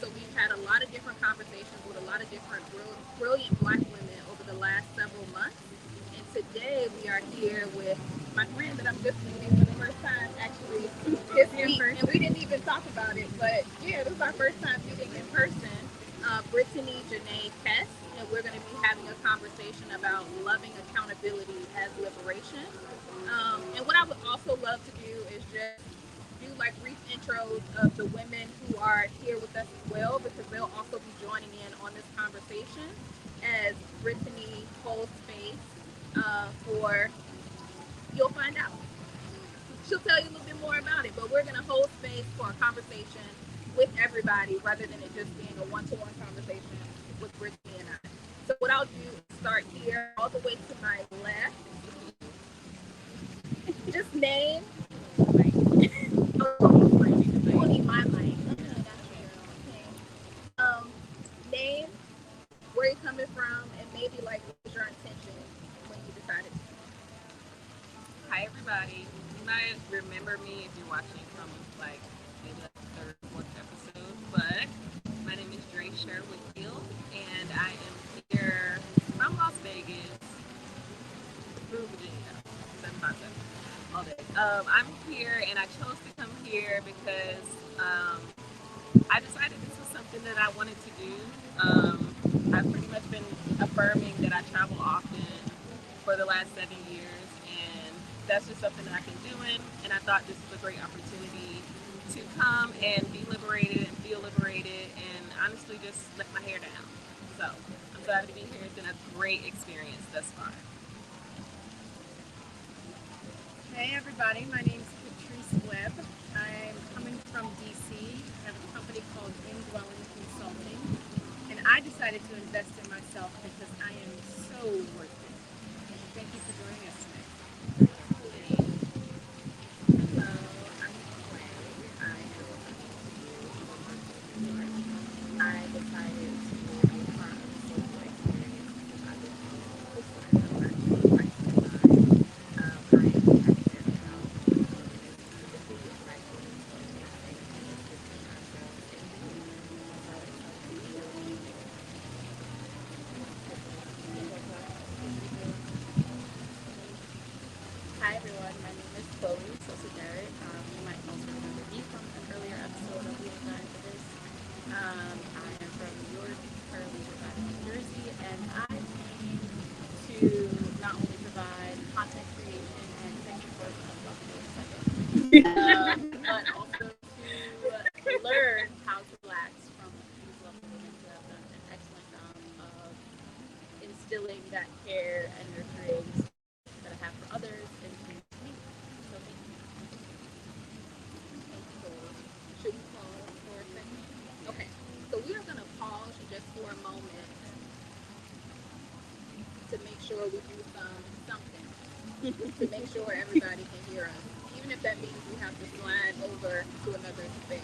So we've had a lot of different conversations conversations with a lot of different brilliant Black women over the last several months. And today we are here with my friend that I'm just meeting for the first time actually this week. And we didn't even talk about it, but yeah, this is our first time meeting in person. Brittany Janae Kess, and we're going to be having a conversation about loving accountability as liberation. And what I would also love to do is just do like brief intros of the women who are here with us as well, because they'll also be joining in on this conversation as Brittany holds space for, you'll find out. She'll tell you a little bit more about it, but we're going to hold space for a conversation with everybody rather than it just being a one-to-one conversation with Brittany and I. So what I'll do is start here all the way to my left. Just name. Oh, you will need my mic. Um, name, where you're coming from, and maybe like what was your intention when you decided to. Hi everybody. You might remember me if you're watching from like maybe like the third, fourth episode, but my name is Dre Sherwood-Gill and I am here from Las Vegas through Virginia, 757 all day. I'm here and I chose to come here because I decided this was something that I wanted to do. I've pretty much been affirming that I travel often for the last 7 years, and that's just something that I've been doing. And I thought this was a great opportunity to come and be liberated and feel liberated, and honestly just let my hair down. So I'm glad to be here. It's been a great experience thus far. Hey everybody, my name is Patrice Webb. I'm coming from DC. I have a company called Indwelling Consulting, and I decided to invest in myself because I am so worth it. Thank you for joining us today. Hello, I'm Quinn. I decided to be a part of the social experience because I've been this one of my quite some time. I am passionate about defeating cycles of insane and assisting ourselves in healing. So it's up to you. Hi everyone, my name is Chloe Sosa Garrett. You might also remember me from an earlier episode of Being Kind for This. I am from New York, currently reside in New Jersey, and I came to not only provide content creation and thank you for about to do in a second, but also to learn how to relax from these lovely women who have done an excellent job of instilling that care and nurturing spirit that I have for others into me. So thank you. Should we pause for a second? Okay, so we are going to pause just for a moment to make sure we do something to make sure everybody can hear us, even if that means we have to slide over to another space.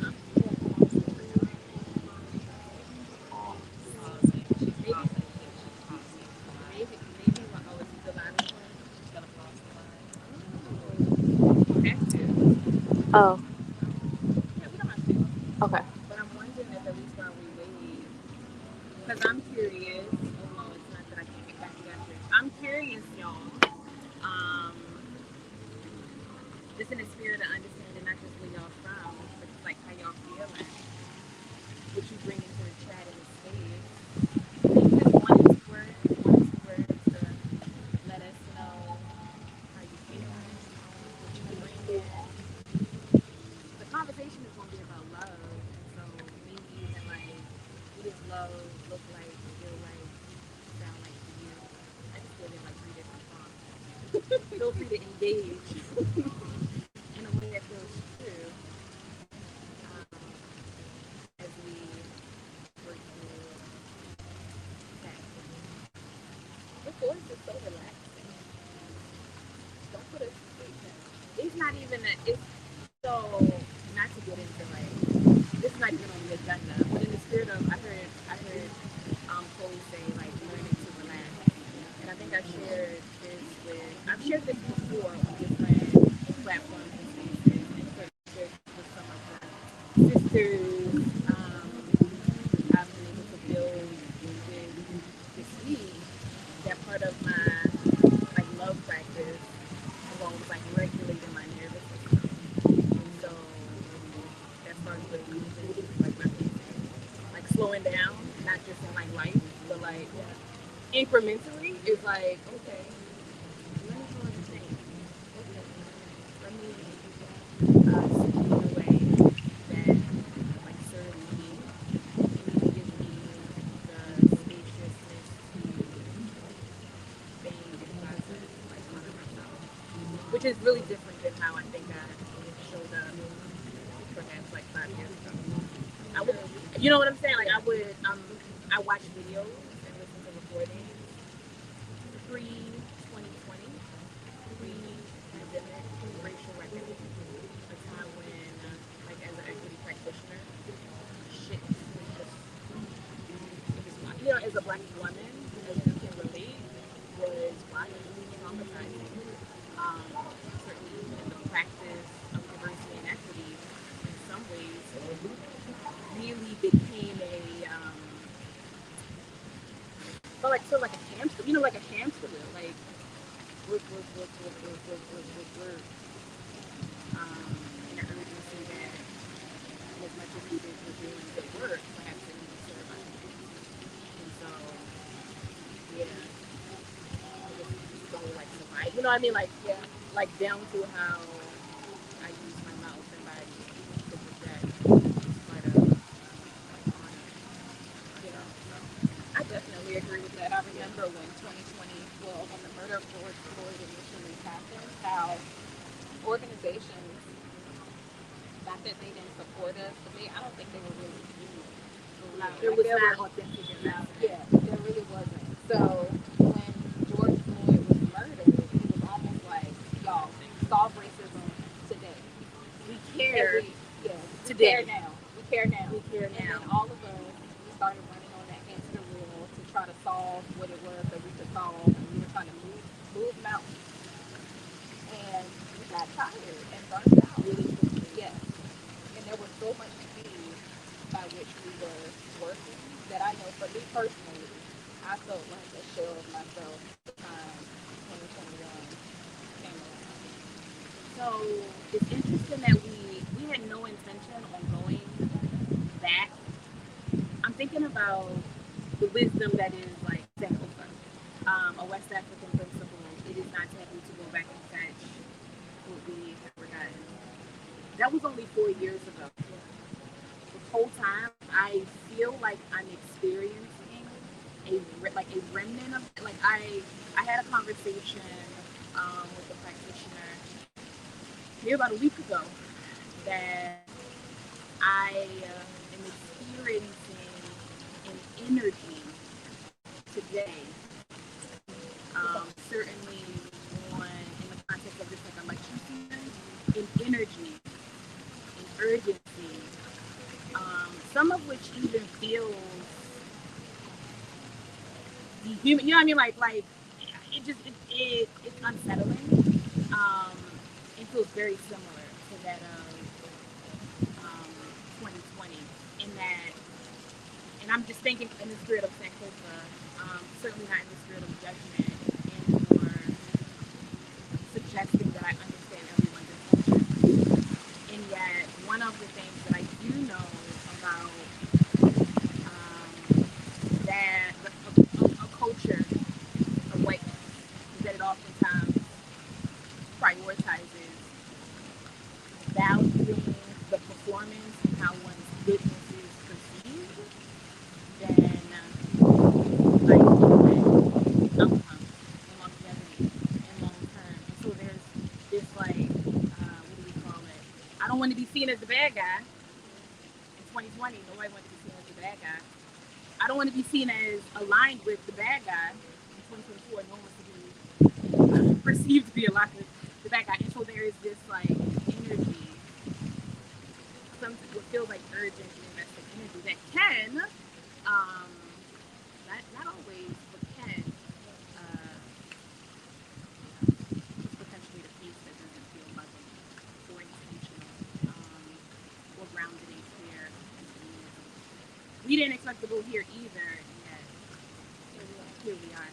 Huh? Pausing. She's Maybe, pausing. I think she's pausing the live. maybe what? Oh, is the live recording? She's gonna pause the live. Oh, have to. Oh, Yeah, we don't have to. okay. But I'm wondering if at least while we wait, because I'm curious. Oh no, it's not that I can't get back together. I'm curious, y'all. Um, just in the spirit of understanding not just where y'all from, but just like how y'all feeling, what you bring into the chat in the space. Maybe just one or two words to let us know how you feeling, what you bring in. The conversation is gonna be about love, and so maybe even like what does love look like, feel like, sound like to you? I just gave it like three different prompts. Feel free to engage in a way that feels true um, as we work through that. Your voice is so relaxing. Don't put a it's not even that. It's so not to get into like this is not even on the agenda, but in the spirit of I heard Chloe say like learning to relax. I've shared this before on different platforms and spaces, and certainly shared this with some of the sisters I've been able to build with this week. That part of my like love practice involves like regulating my nervous system. And so that starts with breathing, like my breathing, like slowing down, not just in like life, but like incrementally is like, okay, let me go and think. Okay, let me speak in a way that like serves me and gives me the spaciousness to think and process like honor myself, which is really different than how I think I showed up perhaps like 5 years ago. I would, you know what I'm saying? Like I watch videos and listen to recordings pre 2020, pre pandemic, racial reckoning, a time when, like as an equity practitioner, shit was just, as a black woman, as you can relate, was wild, traumatizing. Um, Certainly in the practice of diversity and equity, in some ways, really became felt like sort of like a hamster, like a hamster wheel, like work. And an urgency that, as much as we were doing good work, perhaps it didn't serve us. And so, yeah, so like survive. You know what I mean? Like, yeah, like down to how I use my mouth and body to project part of like honor. So I definitely agree with that. I remember when 2020, well, when the murder of George Floyd initially happened, how organizations, not that they didn't support us, but I don't think they were really there was not authentic enough. Yeah, there really wasn't. So when George Floyd was murdered, it was almost like, y'all, solve racism today. We care. Yeah, we today. Care now. We care now. We care now. And then all of us, we started running on that hamster wheel to try to solve what it was that we could solve. And we were trying to move mountains. And we got tired and burned out really quickly. Yes. And there was so much speed by which we were working that I know for me personally, I felt like a shell of myself by the time 2021 came around. So it's interesting that we had no intention on going back. I'm thinking about the wisdom that is like Sankofa, a West African principle. It is not taboo to go back and fetch what we have forgotten. That was only 4 years ago. The whole time, I feel like I'm experiencing a remnant of like I had a conversation with a practitioner maybe about a week ago that I am experiencing an energy today. Certainly, in the context of this like election season, an energy, an urgency, some of which even feels dehuman. You know what I mean? Like it just it's unsettling. Um, it feels very similar to that of 2020 in that, and I'm just thinking in the spirit of Sankofa, certainly not in the spirit of judgment and or suggesting that I understand everyone's intentions. And yet, one of the things that I do know about that a culture of whiteness is that it oftentimes prioritizes valuing the performance and how one's goodness is perceived than like outcomes and longevity and long term. And so there's this like what do we call it? I don't want to be seen as the bad guy. In 2020, nobody wanted to be seen as the bad guy. I don't want to be seen as aligned with the bad guy. In 2024, no one wants to be perceived to be aligned with the bad guy. And so there is this like energy, what feels like urgent domestic energy that can, not always, but can we didn't expect to go here either. And here we are.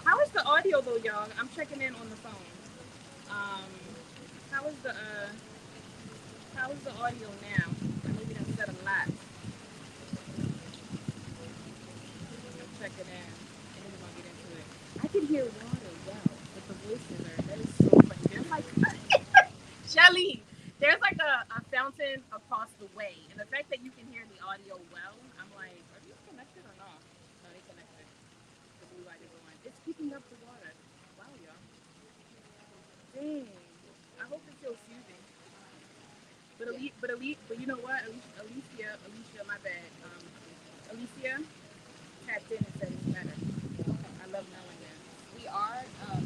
How is the audio though, y'all? I'm checking in on the phone. Um, how is the audio now? I maybe done said a lot. I'm checking in, and then we're gonna get into it. I can hear water well, but the voices are that is so funny. There's like Shelly, there's like a fountain across the way, and the fact that you can hear the audio well, I'm like, are these connected or not? No, they connected. The blue light is on. It's picking up the water. Wow, y'all. Dang. I hope it feels soothing. But you know what? Alicia, my bad. Alicia tapped in and said it's better. I love knowing that. We are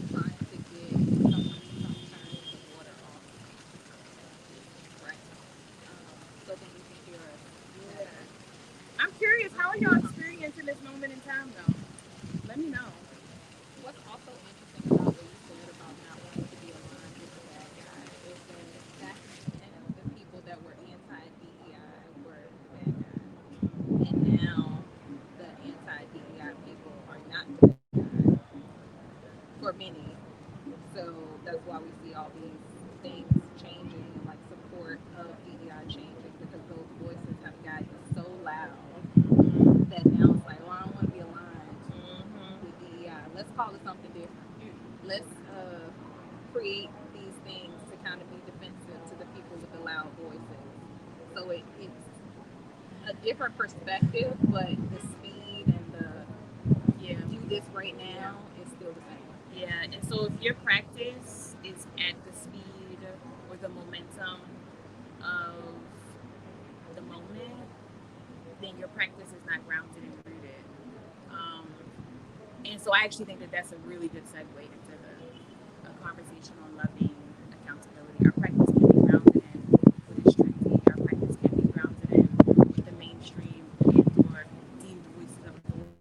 trying to get some turn the water off, right? So then you can hear us. Yeah. I'm curious, how are y'all experiencing this moment in time though? Let me know. What's also interesting about what you said about not wanting to be aligned with the bad guy is that back then the people that were anti-DEI were the bad guys, and now the anti-DEI people are not the bad guys for many. So that's why we see all these things changing and like support of DEI changing because those voices have gotten so loud that now it's like, well, I don't want to be aligned with DEI. Let's call it something different. Let's create these things to kind of be defensive to the people with the loud voices. So it's a different perspective, but the speed and the do this right now is still the same. Yeah, and so if your practice is at the speed or the momentum of the moment, then your practice is not grounded and rooted. And so I actually think that that's a really good segue into a conversation on loving accountability. Our practice can be grounded in what is trendy. Our practice can be grounded in what the mainstream and or deemed voices of authority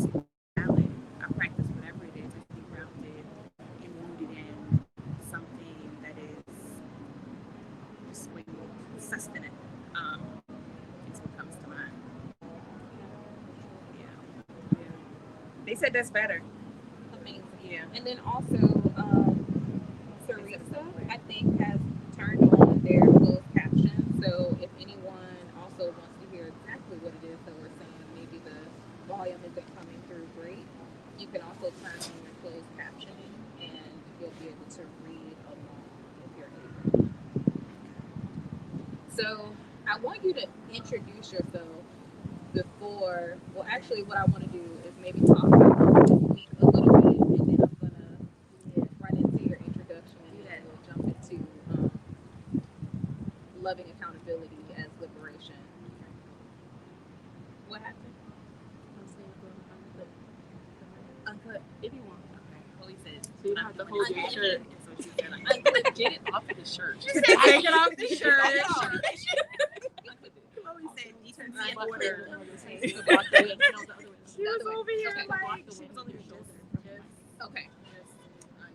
see valid. Our practice, whatever it is, be grounded and rooted in something that is sustenance. Is what comes to mind. Yeah. They said that's better. Amazing. Yeah. And then also, Teresa, I think, has turned on their closed captions. So if anyone also wants to hear exactly what it is that we're saying, maybe the volume isn't coming through great, you can also turn on your closed captioning and you'll be able to read along if you're able. So I want you to introduce yourself before, well, actually, what I want to do is maybe talk about this week a little bit, and then I'm going to run into your introduction, and then we'll jump into loving accountability as liberation. What happened? Uncut. If you want. Okay. Chloe said. So you don't have to hold your shirt. So she said, uncut. Get it off of the shirt. She said, take it off the shirt. Chloe said, decency and order. She was over here like, she was over your shoulder. Okay.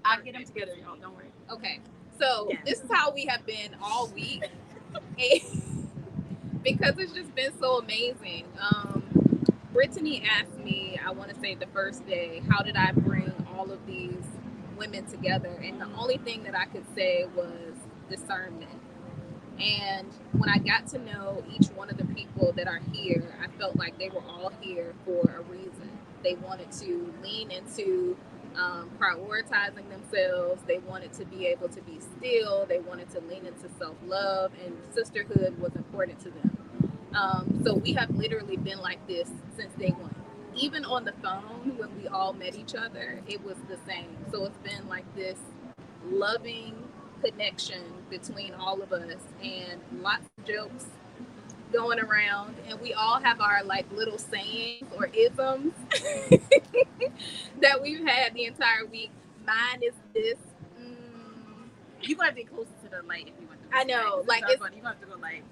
I'll get them together, y'all. Don't worry. Okay. So this is how we have been all week. Because it's just been so amazing. Brittany asked me, I want to say the first day, how did I bring all of these women together? And the only thing that I could say was discernment. And when I got to know each one of the people that are here, I felt like they were all here for a reason. They wanted to lean into prioritizing themselves. They wanted to be able to be still. They wanted to lean into self-love, and sisterhood was important to them. So we have literally been like this since day one. Even on the phone, when we all met each other, it was the same. So it's been like this loving connection between all of us, and lots of jokes going around, and we all have our like little sayings or isms that we've had the entire week. Mine is this. You're going to have to get closer to the light if you want to. I know, like you're going to have to go like.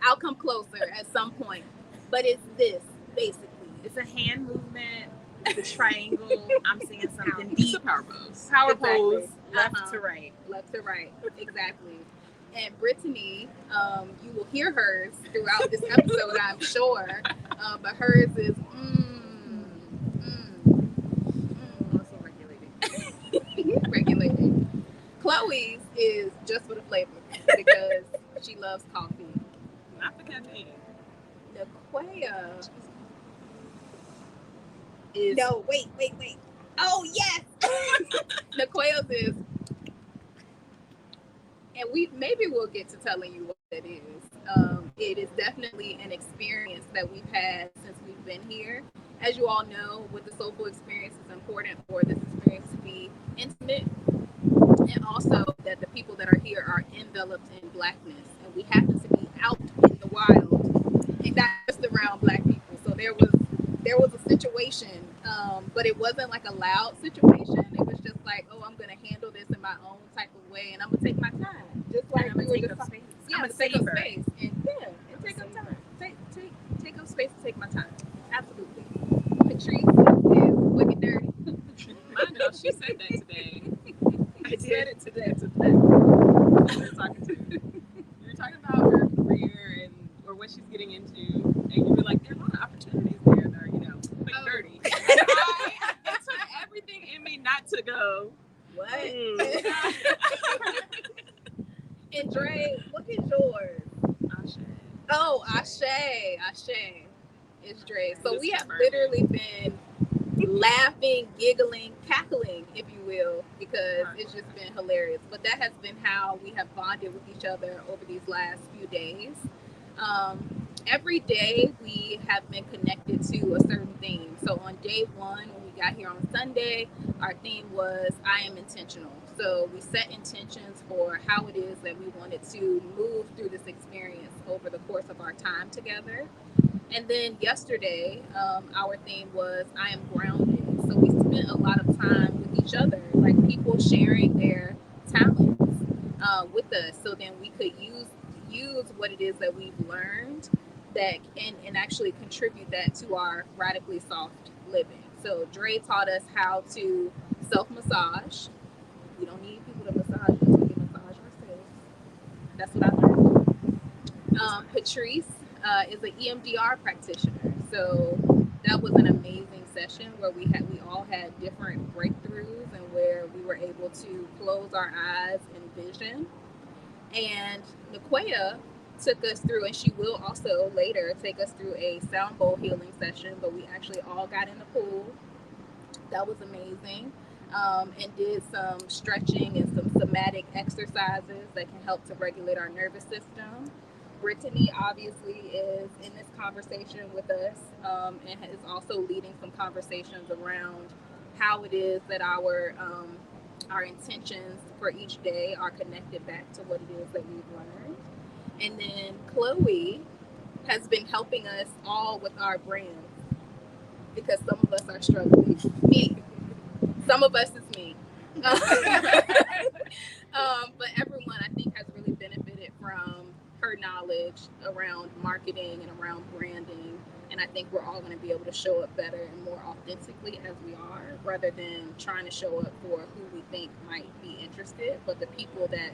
I'll come closer at some point, but it's this basically. It's a hand movement. The triangle. I'm seeing something deep. It's a power pose. Power Exactly. pose. Left to right. Left to right. Exactly. And Brittany, you will hear hers throughout this episode, I'm sure. But hers is Also regulated. regulated. Chloe's is just for the flavor because she loves coffee. Not the caffeine. Naquea is no wait. Oh yes, Naquea's is, and we'll get to telling you what it is. It is definitely an experience that we've had since we've been here. As you all know, with the soulful experience, it's important for this experience to be intimate, and also that the people that are here are enveloped in blackness, and we happen to be out in the wild and not just around black people. So there was a situation, but it wasn't like a loud situation. It was just like, oh, I'm gonna handle this in my own type of way, and I'm gonna take my time, just like I'm gonna take up space. yeah, I'm to gonna take up savor. space, and take up time, take up space to take my time. Absolutely. Patrice is wicked dirty. I know she said that today. I She said did. it today. Who you're talking to. You were talking about her career or what she's getting into, and you were like, there are a lot of opportunities there that are, quick and dirty. And it took everything in me not to go. What? Mm. And Dre, what is yours? Ashe. Oh, Ashe. It's Dre. So Just we have confirming. literally been laughing, giggling, cackling, if you will, because it's just been hilarious. But that has been how we have bonded with each other over these last few days. Every day we have been connected to a certain theme. So on day one, when we got here on Sunday, our theme was I am intentional. So we set intentions for how it is that we wanted to move through this experience over the course of our time together. And then yesterday, our theme was I am grounded. So we spent a lot of time with each other, like people sharing their talents with us, so then we could use what it is that we've learned that and actually contribute that to our radically soft living. So Dre taught us how to self massage. We don't need people to massage us. We can massage ourselves. That's what I learned. Patrice is an EMDR practitioner. So that was an amazing session where we all had different breakthroughs and where we were able to close our eyes and vision. And Naquea took us through, and she will also later take us through a sound bowl healing session. But we actually all got in the pool. That was amazing. And did some stretching and some somatic exercises that can help to regulate our nervous system. Brittany obviously is in this conversation with us, and is also leading some conversations around how it is that our intentions for each day are connected back to what it is that we've learned. And then Chloe has been helping us all with our brands because some of us are struggling. Me, some of us is me. But everyone, I think, has really benefited from her knowledge around marketing and around branding. And I think we're all going to be able to show up better and more authentically as we are, rather than trying to show up for who we think might be interested. But the people that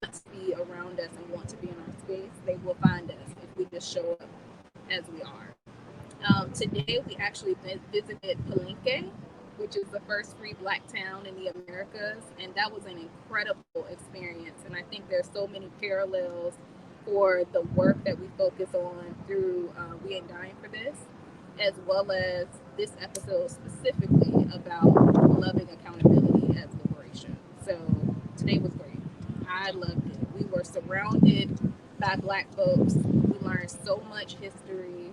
want to be around us and want to be in our space, they will find us if we just show up as we are. Today, we actually visited Palenque, which is the first free black town in the Americas, and that was an incredible experience. And I think there's so many parallels for the work that we focus on through We Ain't Dying for This, as well as this episode specifically about loving accountability as liberation. So today was great. I loved it. We were surrounded by black folks. We learned so much history,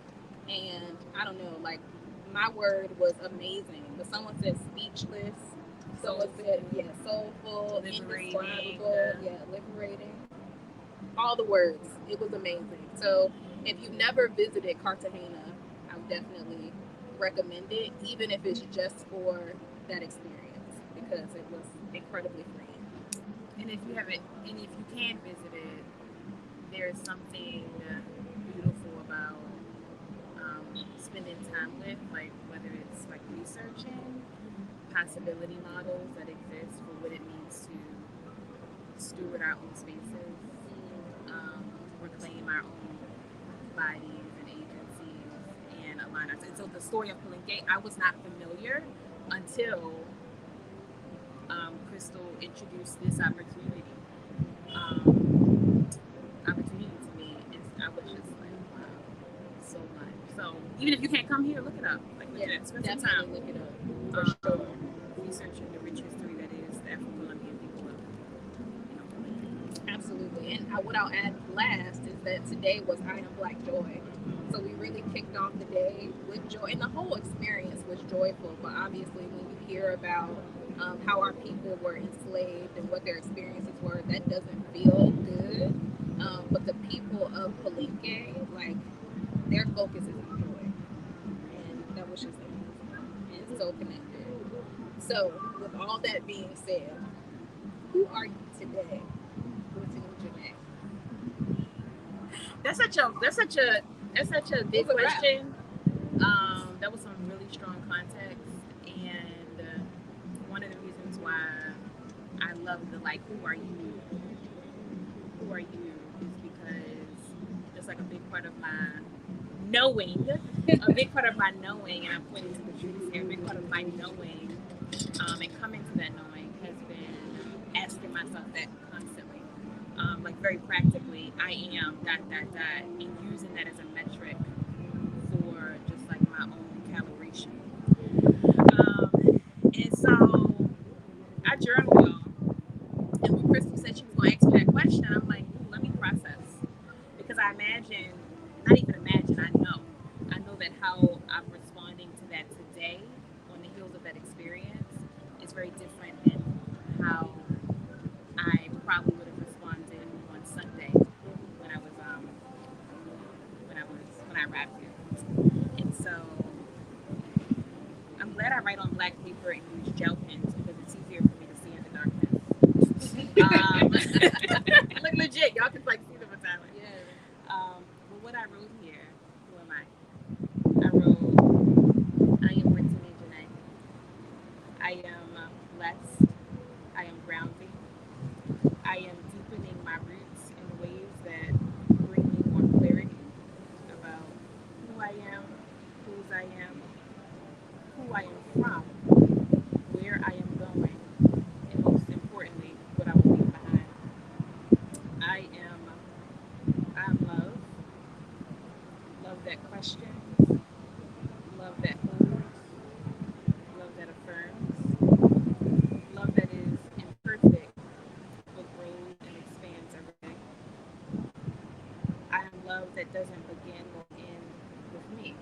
and I don't know, like my word was amazing, but someone said speechless. Someone said, yeah, soulful, indescribable, yeah, liberating. All the words. It was amazing. So if you've never visited Cartagena, I would definitely recommend it, even if it's just for that experience, because it was incredibly freeing. And if you haven't, and if you can visit it, there's something beautiful about spending time with, like whether it's like researching possibility models that exist for what it means to steward our own spaces reclaim our own bodies and agencies and align ourselves. And so the story of Palenque, I was not familiar until Crystle introduced this opportunity to me, and I was just like, wow, so much. So even if you can't come here, look it up. Like, Yeah, spend some definitely time look it up for sure. researching the rich history that is the Afro-Colombian people of, Absolutely. And what I'll add last is that today was I Am Black Joy. So we really kicked off the day with joy, and the whole experience was joyful. But obviously, when you hear about how our people were enslaved and what their experiences were, that doesn't feel good. But the people of Palenque, like, their focus is on joy. And that was just amazing and so connected. So, with all that being said, who are you today, Brittany Janae? That's such a big question. That was some really strong context, and one of the reasons why I love the like, who are you, is because it's like a big part of my knowing, a big part of my knowing, and I'm pointing to the truth here. A big part of my knowing, and coming to that knowing has been asking myself that constantly, like very practically, I am dot dot dot, and using that as a metric for just like my own calibration. And so I journal, y'all. And when Crystle said she was going to ask me that question, I'm like, let me process. Because I imagine, not even imagine, I know that how I'm responding to that today on the heels of that experience is very different than how I probably would have responded on Sunday when I was when I arrived here. And so I'm glad I write on black paper and use gel pens because it's easier for me to see in the darkness. Like legit, y'all can like see them in silence. Yeah. But what I wrote here, who am I? I wrote, I am Brittany Janae. I am blessed. I am grounding. I am deepening my roots in ways that bring me more clarity about who I am, whose I am, who I am from, where I am going, and most importantly, what I will leave behind. I'm love, love that questions, love that holds, love that affirms, love that is imperfect but grows and expands every day. I am love that doesn't begin or end with me.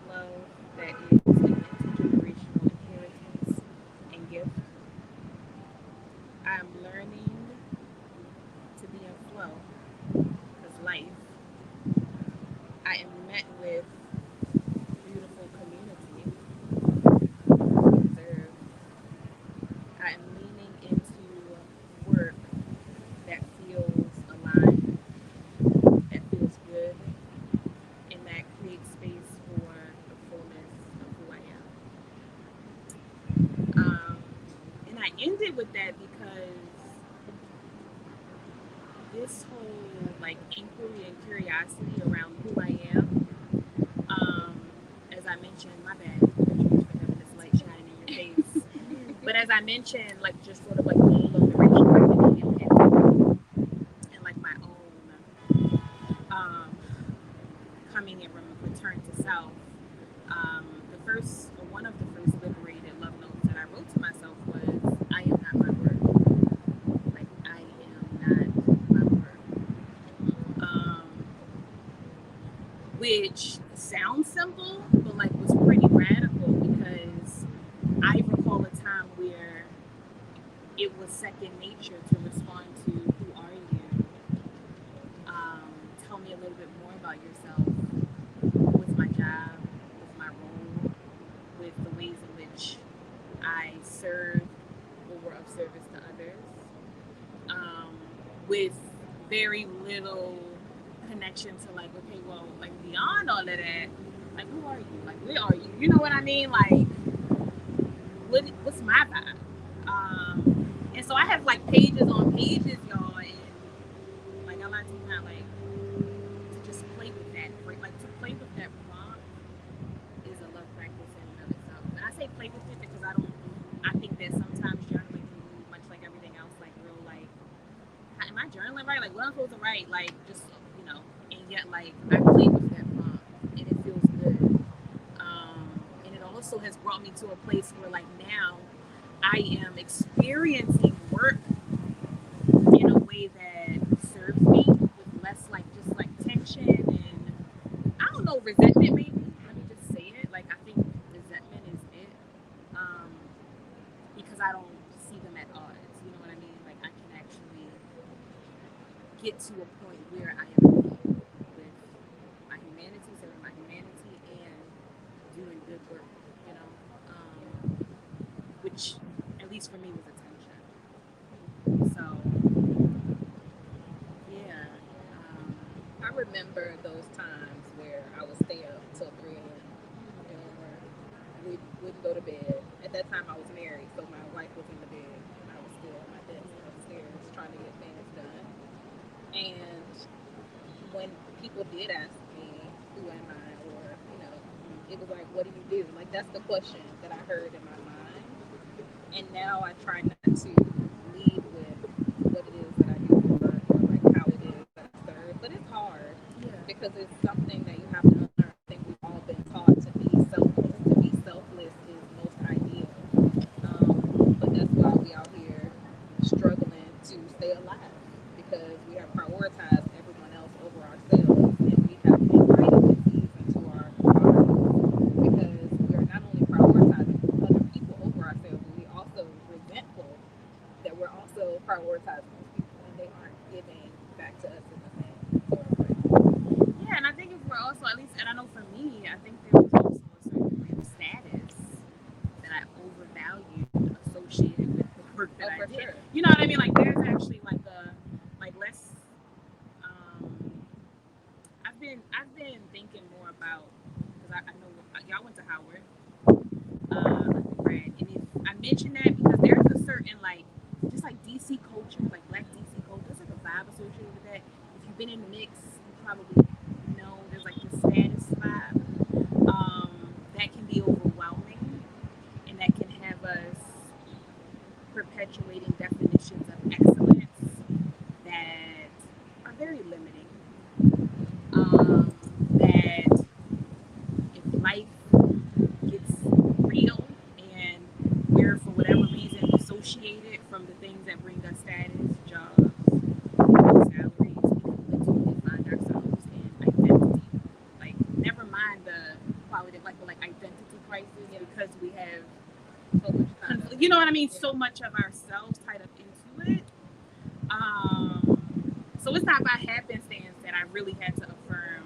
Love that is an intergenerational inheritance and gift. I am learning to be in flow because life. I am met with beautiful community. Observe. I am leaning into work that feels aligned, that feels good, and that creates space for the fullness of who I am. And I ended with that because this whole like inquiry and curiosity around who I am, um, as I mentioned, my bad, Patrice, for having this light shining in your face. But as I mentioned, like just sort of like all of the racial reckoning and like my own coming and return to self. The first, or one of the first liberated love notes that I wrote to myself was, I am not my worth. Like, I am not my worth. Which sounds simple, but like was pretty radical because I recall a time where it was second nature to respond to, who are you? Tell me a little bit more about yourself, with my job, with my role, with the ways in which I serve or were of service to others, um, with very little connection to like, okay, well, like beyond all of that, like who are you? Like where are you? You know what I mean? Like what's my vibe? And so I have like pages on pages, y'all, and like I learned to folks are right. Like just and yet like I play with that prompt, and it feels good. And it also has brought me to a place where like now I am experiencing work in a way that serves me with less like just like tension and I don't know resentment maybe. Let me just say it. Like I think resentment is it. Um, because I don't see them at odds. You know what I mean? Like I can actually get to a point where I am with my humanity, serving my humanity, and doing good work. You know, which at least for me was attention. So yeah, I remember those times where I would stay up till 3 a.m. and we wouldn't go to bed. At that time, I was married, so my wife was in the bed, and I was still at my desk upstairs trying to get things done. And when people did ask me, "Who am I?" or it was like, "What do you do?" Like that's the question that I heard in my mind. And now I try not to lead with what it is that I do for work or like how it is that I serve. But it's hard yeah, because it's something that you have to unlearn. I think we've all been taught to be selfless. To be selfless is most ideal. But that's why we out here struggling to stay alive because we have prioritized everyone else over ourselves and we have invited disease into our bodies because we are not only prioritizing other people over ourselves, but we also resentful that we're also prioritizing those people and they aren't giving back to us in the same sort of way. yeah. And I think if we're also at least, and I know for me, I think there was also a certain degree of status that I overvalued associated with the work that Oh, I for did. sure. You know what I mean? Like there's actually like a like less. Um, I've been thinking more about because I know y'all went to Howard undergrad, and if I mention that because there's a certain like just like DC culture, like Black DC culture, there's like a vibe associated with that. If you've been in the mix, you probably know there's like this status vibe that can be overwhelming and that can have us perpetuating definitions of excellence that are very limiting. That if life gets real and we're for whatever reason dissociated from the things that bring us status, jobs, salaries, we can literally find ourselves in identity. Like never mind the quality of life, but like identity crisis Yeah. because we have So much kind of you know what I mean, yeah. so much of ourselves tied up into it. So it's not by happenstance that I really had to affirm,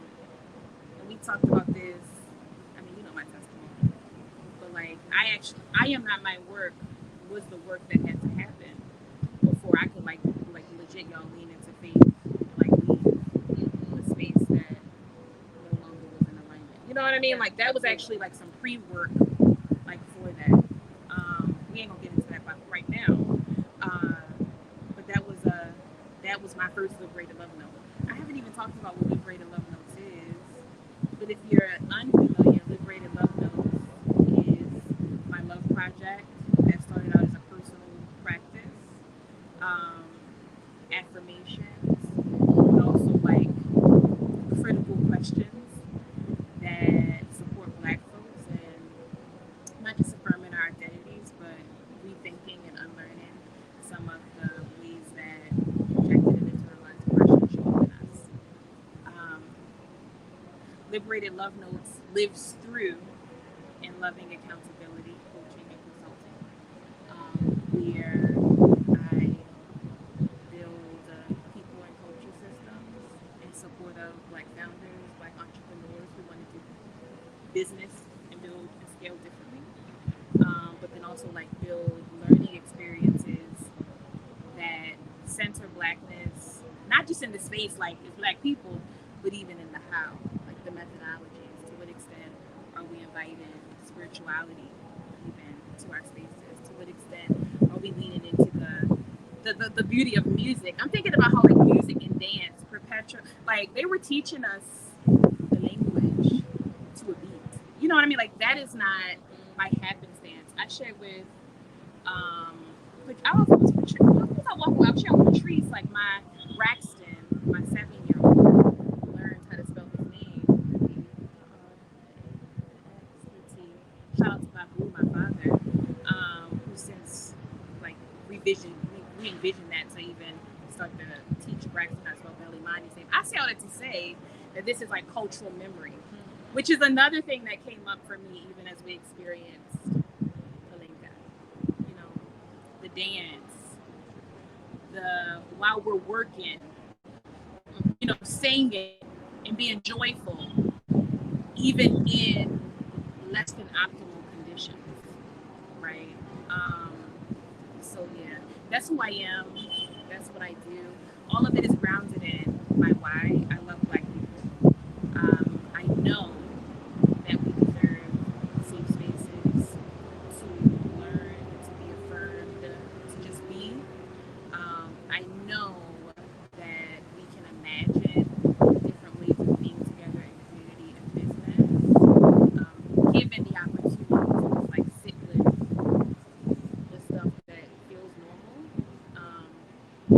and we talked about this. I mean, you know my testimony, but like I am not my work was the work that had to happen before I could like legit y'all lean into faith, like leave a space that no longer was in alignment. You know what I mean? Yeah, Like that was absolutely. actually like some pre work like for that. We ain't gonna get into that right now. Uh, but that was my first liberated love note. I haven't even talked about what liberated love notes is. But if you're unfamiliar, liberated love notes is my love project that started out as a personal practice. Um, affirmations, but also like critical questions that support Black folks and not just affirming our identities, but rethinking and unlearning some of the ways that projected and internalized oppression show up in us. Um, Liberated Love Notes lives through in loving accountability, coaching, and consulting, where I build people and culture systems in support of Black founders, Black entrepreneurs who want to do business and build and scale differently. But then also like build learning experiences that center Blackness, not just in the space like as Black people, but even in the how, like the methodologies. To what extent are we inviting spirituality even to our spaces? To what extent are we leaning into the beauty of music? I'm thinking about how like music and dance perpetuate, like they were teaching us the language to a beat. You know what I mean? Like that is not by happenstance. I shared with like I don't know if it was Patrice. I was walking. I was sharing with Patrice like my Braxton my 7-year-old learned how to spell his name. Shout out to Babu, my father, who since like re-envisioned that to even start to teach Braxton how to spell Belly Monty's name. I say all that to say that this is like cultural memory, which is another thing that came up for me even as we experienced Kalinga. You know, the dance, the while we're working, you know, singing and being joyful, even in less than optimal conditions, right? So yeah, that's who I am. That's what I do. All of it is grounded in my why. I love Black people. I know that we deserve safe spaces to learn, to be affirmed, to just be. I know that we can imagine different ways of being together in community and business, given the opportunity to just like sit with the stuff that feels normal. You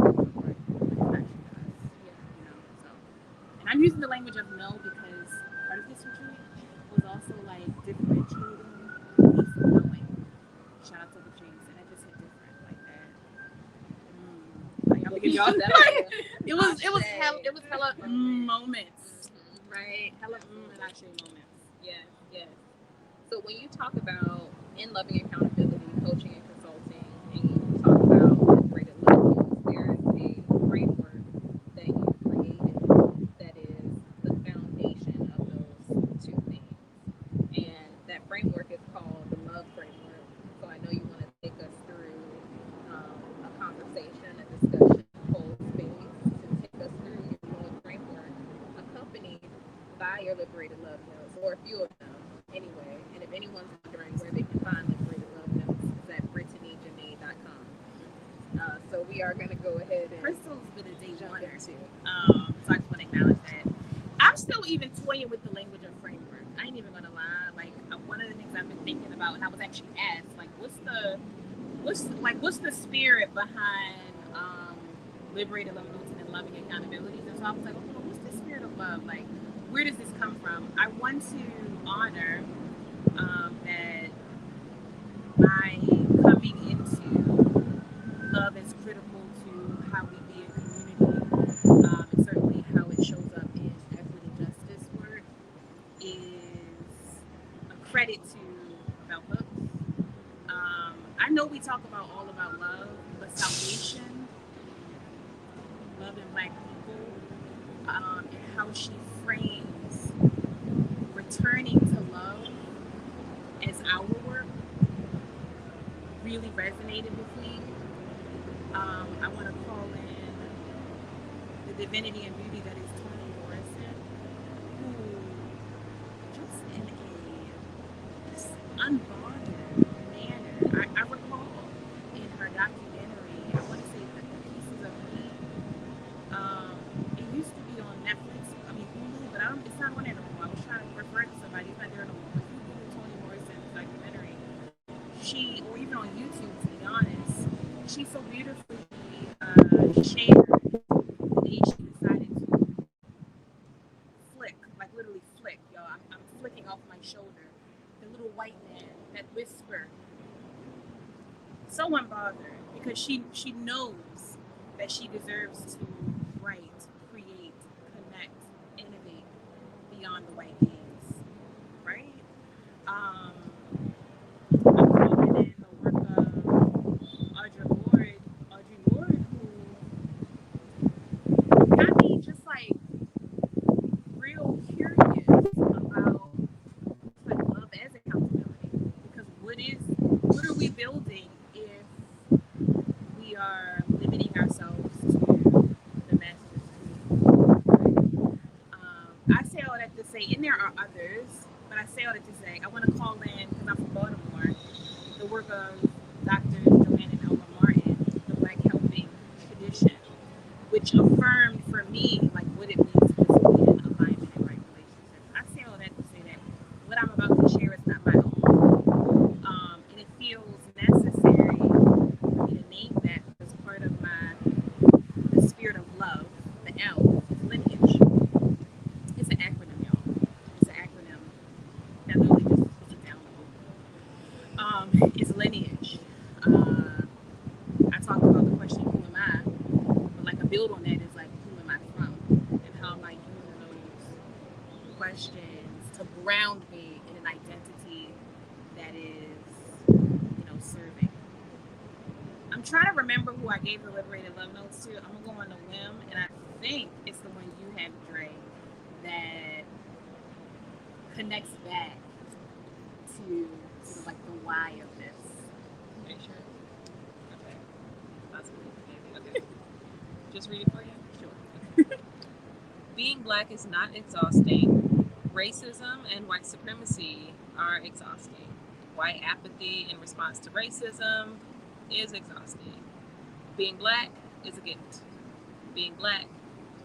know, so. And I'm using the language of no because part of this retreat was also like differentiating me from knowing. Shout out to the dreams, and it just hit different like that. Like I'm looking y'all. It was hella moments, right? Hella and Ashe moments. Yes, yes. So when you talk about in loving accountability, coaching and consulting, and you talk about integrated levels, there is a framework that you created that is the foundation of those two things. And that framework is called the love framework. So I know you want to take us through a conversation, a discussion, whole space to take us through your love framework, accompanied by your liberated love notes, or a few of them anyway. And if anyone's wondering where they can find liberated love notes, it's at brittanyjanae.com. So we are going to go ahead and Crystle's been a day jump one or into two. it. So I just want to acknowledge that. I'm still even toying with the language of framework. I ain't even gonna lie. Like one of the things I've been thinking about, and I was actually asked, like, what's the spirit behind liberated love notes and loving accountability? And so I was like, okay, what's the spirit of love? Like, where does this come from? I want to honor that my coming into love is critical to how we be in community, and certainly how it shows up in equity justice work is a credit to Bell Hooks. I know we talk about all about love, but salvation, love in Black people, and how she frames returning to love as our work really resonated with me. I want to call in the divinity and beauty that is Toni Morrison, who just in a just unbothered manner. I recall in her documentary, I want to say the Pieces of Me. It used to be on Netflix, I mean Hulu, but it's not on it anymore. I was trying to refer to somebody, it's not there anymore. If you Google Toni Morrison's documentary, or even on YouTube, to be honest, she so beautifully shared the day she decided to flick, like literally flick, y'all. I'm flicking off my shoulder. The little white man, that whisper, so unbothered because she knows that she deserves to write, create, connect, innovate beyond the white gaze, right? I'm calling in the work of Audre Lorde, who got me just like real curious about like love as accountability. Because what are we building if we are limiting ourselves to the master's creed? I say all that to say, and there are others, but I say all that to say, I want to call in, because I'm from Baltimore, the work of Dr. Joanne and Elma Martin, the Black Helping Tradition, which affirmed for me like what it means to just be in alignment and right relationships. I say all that to say that what I'm about to share is not my own, and it feels necessary for me to name that as part of the spirit of love, the L, lineage. I talked about the question, who am I? But like a build on that is like, who am I from? And how am I using those questions to ground me in an identity that is, serving. I'm trying to remember who I gave the Liberated Love Notes to. I'm going to go on a whim, and I think it's the one you have, Dre, that connects back to sort of like the why of this. Are you sure? Okay. That's really maybe. Okay. Just read it for you? Sure. Being black is not exhausting. Racism and white supremacy are exhausting. White apathy in response to racism is exhausting. Being black is a gift. Being black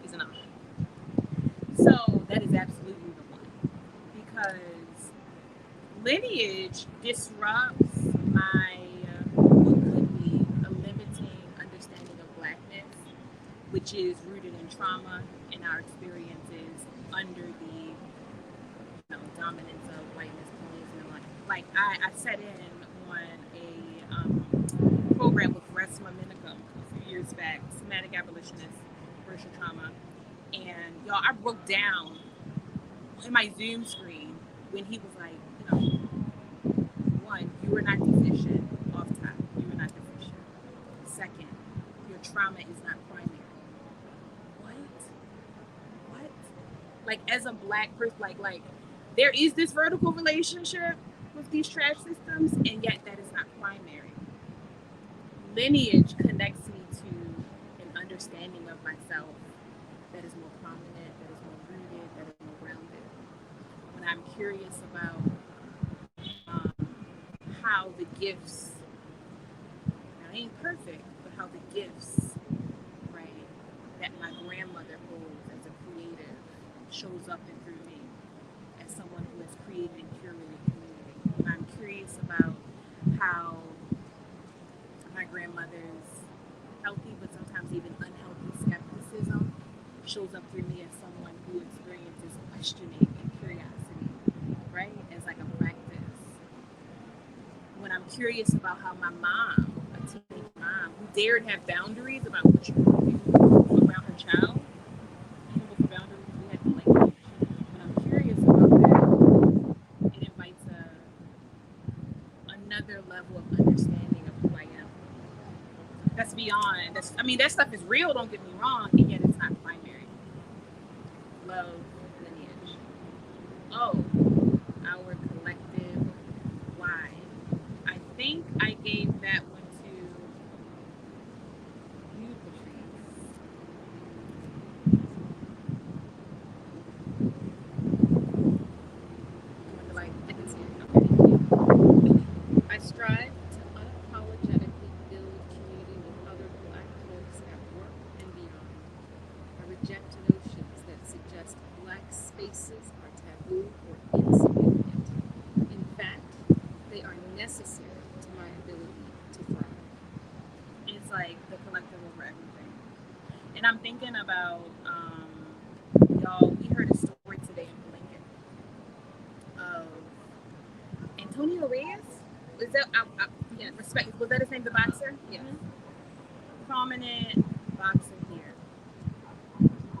is an honor. So that is absolutely the one. Because lineage disrupts my what could be a limiting understanding of blackness, which is rooted in trauma and our experiences under the dominance of whiteness, colonialism, and like I sat in on a program with Resma Minicum a few years back, somatic abolitionist, racial trauma, and y'all, I broke down in my Zoom screen when he was like, one, you are not deficient off top. You are not deficient. Second, your trauma is not primary. What? What? Like as a black person, like there is this vertical relationship with these trash systems, and yet that is not primary. Lineage connects me to an understanding of myself that is more prominent, that is more rooted, that is more grounded. When I'm curious about um, how the gifts, now they ain't perfect, but how the gifts, right, that my grandmother holds as a creative shows up and through me as someone who has created and curated community. When I'm curious about how my grandmother's healthy but sometimes even unhealthy skepticism shows up through me as someone who experiences questioning and curiosity, right? As like a practice. When I'm curious about how my mom, a teenage mom, who dared have boundaries about what she would do around her child, even with the boundaries we had to language. When I'm curious about that, it invites another level of understanding of who I am. That's beyond. That stuff is real. Don't get me wrong, and yet it's not primary. Love, lineage. Oh, our collective why. I think I gave that one to you, Patrice. Like, I can see it. Okay. I strive to unapologetically build community with other Black folks at work and beyond. I reject notions that suggest Black spaces are taboo or insignificant. In fact, they are necessary to my ability to thrive. It's like the collective over everything. And I'm thinking about, y'all, we heard a story today in Lincoln of Antonio Reyes. Was that, yeah, respect, was that his name, the boxer? Yes. Prominent boxer here.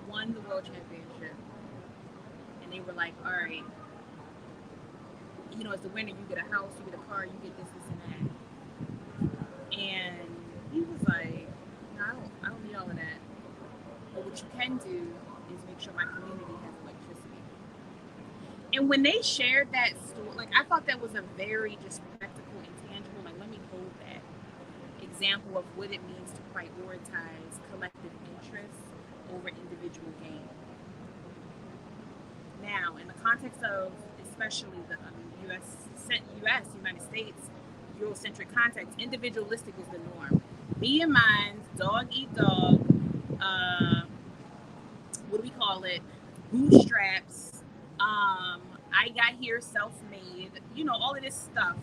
Won the world championship. And they were like, all right, as the winner, you get a house, you get a car, you get this, and that. And he was like, no, I don't need all of that. But what you can do is make sure my community has electricity. And when they shared that story, like I thought that was a very just practical and tangible, like let me hold that example of what it means to prioritize collective interests over individual gain. Now, in the context of especially the United States, Eurocentric context, individualistic is the norm. Me and mine, dog eat dog, uh, what do we call it? Bootstraps. I got here self-made. All of this stuff,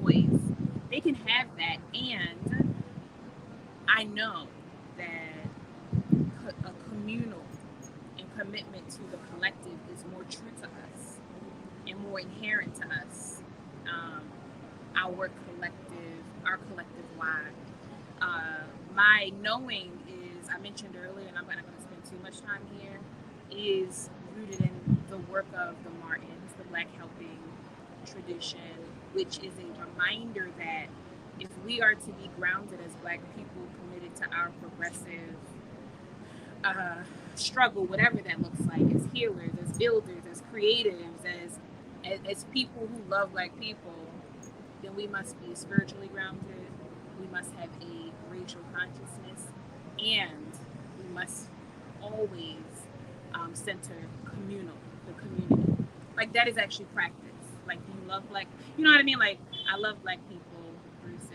noise. They can have that, and I know that a communal and commitment to the collective is more true to us and more inherent to us. Our collective our collective why. My knowing is, I mentioned earlier, and I'm not going to spend too much time here, is rooted in the work of the Martins, the Black Helping tradition, which is a reminder that if we are to be grounded as Black people committed to our progressive uh, struggle, whatever that looks like, as healers, as builders, as creatives, as people who love Black people, then we must be spiritually grounded. We must have a racial consciousness, and we must always center communal, the community. Like that is actually practice. Like, do you love Black? You know what I mean? Like, I love Black people versus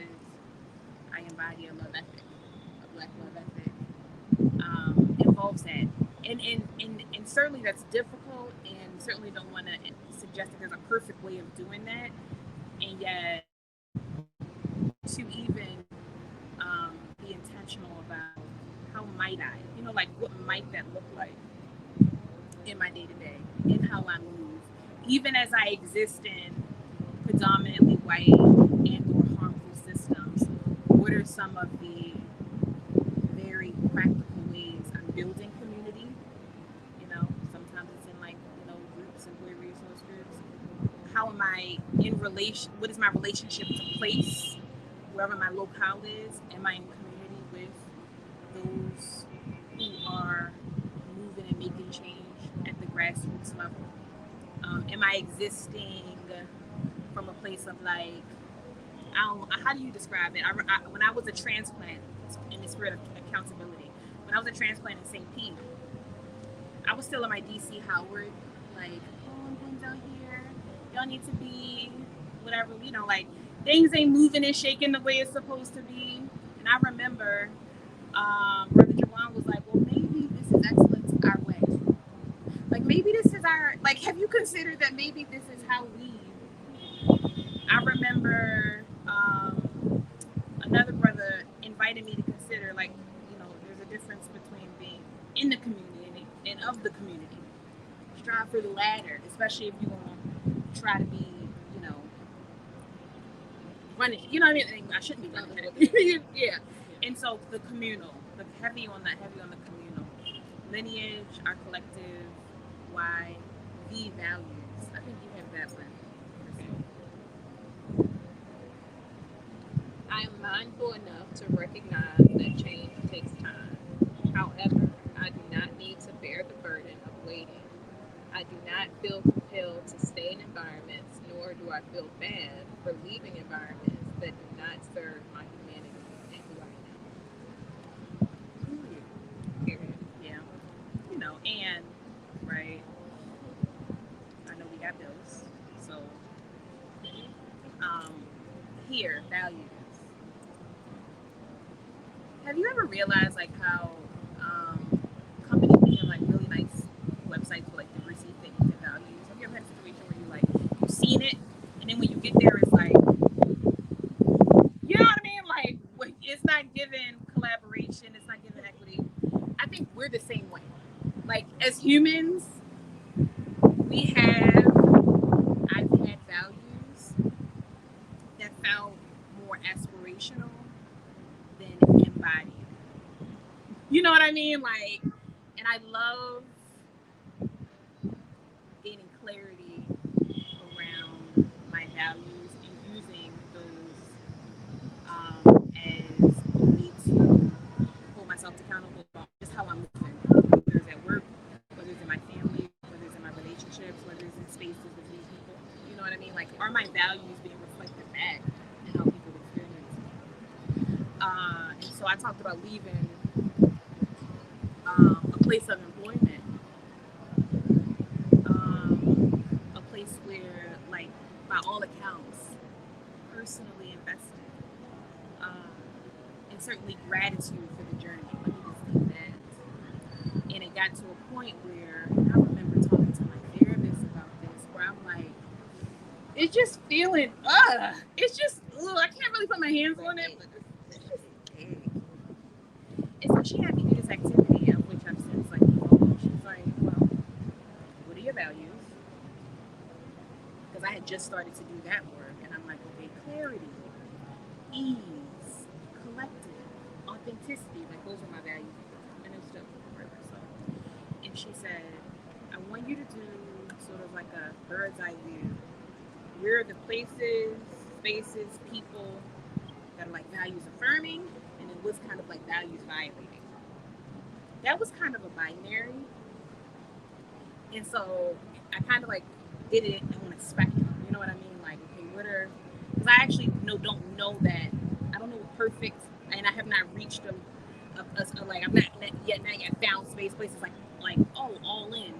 I embody a love ethic, a Black love ethic. Involves that, and certainly that's difficult, and certainly don't want to suggest that there's a perfect way of doing that, and yet to even be intentional about how might I, like what might that look like in my day to day, in how I move, even as I exist in predominantly white and or harmful systems. What are some of the very practical ways I'm building community? Sometimes it's in like, groups, employee resource groups. How am I in relation? What is my relationship to place? Wherever my locale is, am I in community with those who are moving and making change at the grassroots level? Am I existing from a place of like, I don't, how do you describe it? When I was a transplant, in the spirit of accountability, when I was a transplant in St. Pete, I was still in my DC Howard, like, oh, I'm going down here. Y'all need to be whatever, like things ain't moving and shaking the way it's supposed to be. And I remember Brother Jawan was like, well, maybe this is excellence our way. Like, maybe this is our, like, have you considered that maybe this is how we, I remember another brother invited me to consider, like, there's a difference between being in the community and of the community. Strive for the latter, especially if you want to try to be, running. You know what I mean? I shouldn't be running. Yeah. And so the communal, the heavy on the communal lineage, our collective why, the values. I think you have that one. I am mindful enough to recognize that change takes time. However, I do not need to bear the burden of waiting. I do not feel compelled to stay in environments, nor do I feel bad for leaving environments that do not serve my humanity and who I am. Period. Yeah. And, right, I know we got bills. So, um, here, values. Have you ever realized, like, how companies have, like, really nice websites for, like, diversity things and values? Have you ever had a situation where you, like, you've seen it, and then when you get there, it's like, you know what I mean? Like, it's not given collaboration, it's not given equity. I think we're the same way. Like, as humans, I've had values that felt more aspirational than embodied. You know what I mean? Like, and I love gaining clarity around my values and using those as a way to hold myself accountable about just how I'm moving, whether it's at work, whether it's in my family, whether it's in my relationships, whether it's in spaces with new people. You know what I mean? Like, are my values being reflected back in how people experience me? And so I talked about leaving a place of employment, a place where, like, by all accounts, personally invested, um, and certainly gratitude for the journey. Let me just say that. And it got to a point where I remember talking to my therapist about this, where I'm like, it's just feeling, it's just, I can't really put my hands on it, but it's just, and so she had me do this activity, of which I've since, like, evolved. She's like, well, what are your values? Because I had just started to do that work, and I'm like, okay, clarity. ease, collective, authenticity. Like those are my values, and it's still forever. So, and she said, I want you to do sort of like a bird's eye view. Where are the places, spaces, people that are like values affirming, and then what's kind of like values violating. That was kind of a binary, and so I kind of like did it on a spectrum. You know what I mean? Like, okay, what are? Because I actually don't know that. I don't know what perfect, and I have not reached them. Like I'm not yet found places like oh, all in,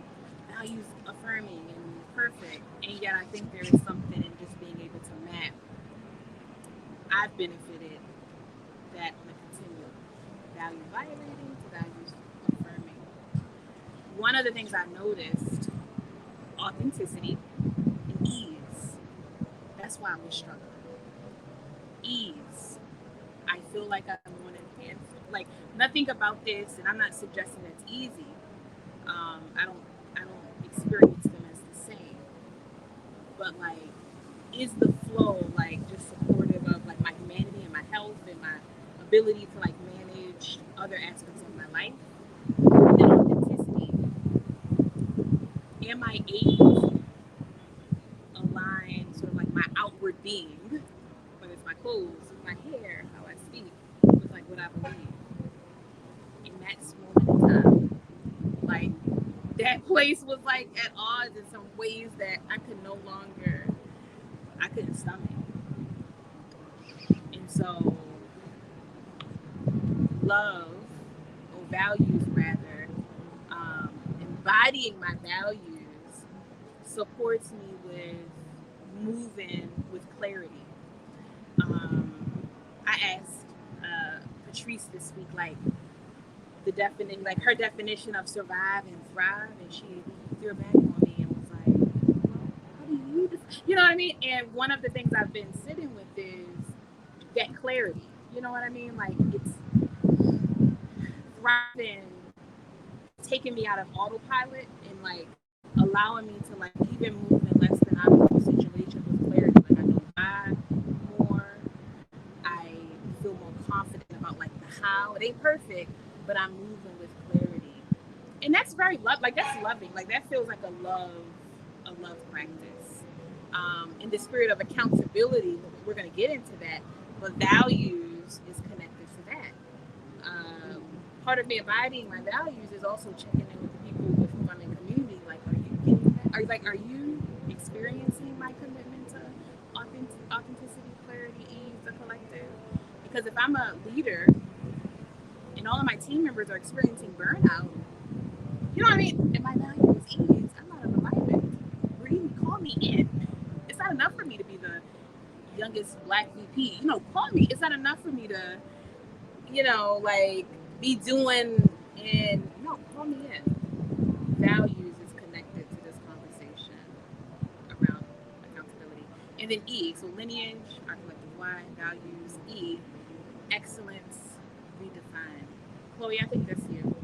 values affirming and perfect, and yet I think there is something in just being able to map. I've benefited that on a continuum, value violating to values affirming. One of the things I noticed, authenticity and ease. That's why I was struggling. Ease. I feel like I'm on an answer. Like nothing about this, and I'm not suggesting it's easy. I don't experience them as the same. But like, is the flow like just supportive of like my humanity and my health and my ability to like manage other aspects of my life? And then authenticity. Am I able to align sort of like my outward being, whether it's my clothes, my hair, how I speak, with like what I believe in that moment in time? Like that place was like at odds in some ways that I couldn't stomach. And so love or values rather, embodying my values supports me with moving with clarity. I asked Patrice this week, like her definition of survive and thrive, and she threw it back on me and was like, "Well, how do you know what I mean?" And one of the things I've been sitting with is that clarity. You know what I mean? Like it's thriving, taking me out of autopilot and like allowing me to like even move in less than optimal situations with clarity. Like I know why more. I feel more confident about like the how. It ain't perfect, but I'm moving with clarity, and that's very like that's loving. Like that feels like a love practice. In the spirit of accountability, we're gonna get into that, but values is connected to that. Part of me abiding my values is also checking in with the people with whom I'm in community. Like, are you getting that? Are you experiencing my commitment to authenticity, clarity, ease, the collective? Because if I'm a leader and all of my team members are experiencing burnout, you know what I mean? And my value is ease. I'm not in alignment. Or even call me in. It's not enough for me to be the youngest black VP. You know, call me. It's not enough for me to, like be doing and no, call me in. Values is connected to this conversation around accountability. And then E, so lineage, our collective why, values, E, excellence, redefined. Chloe, I think that's you.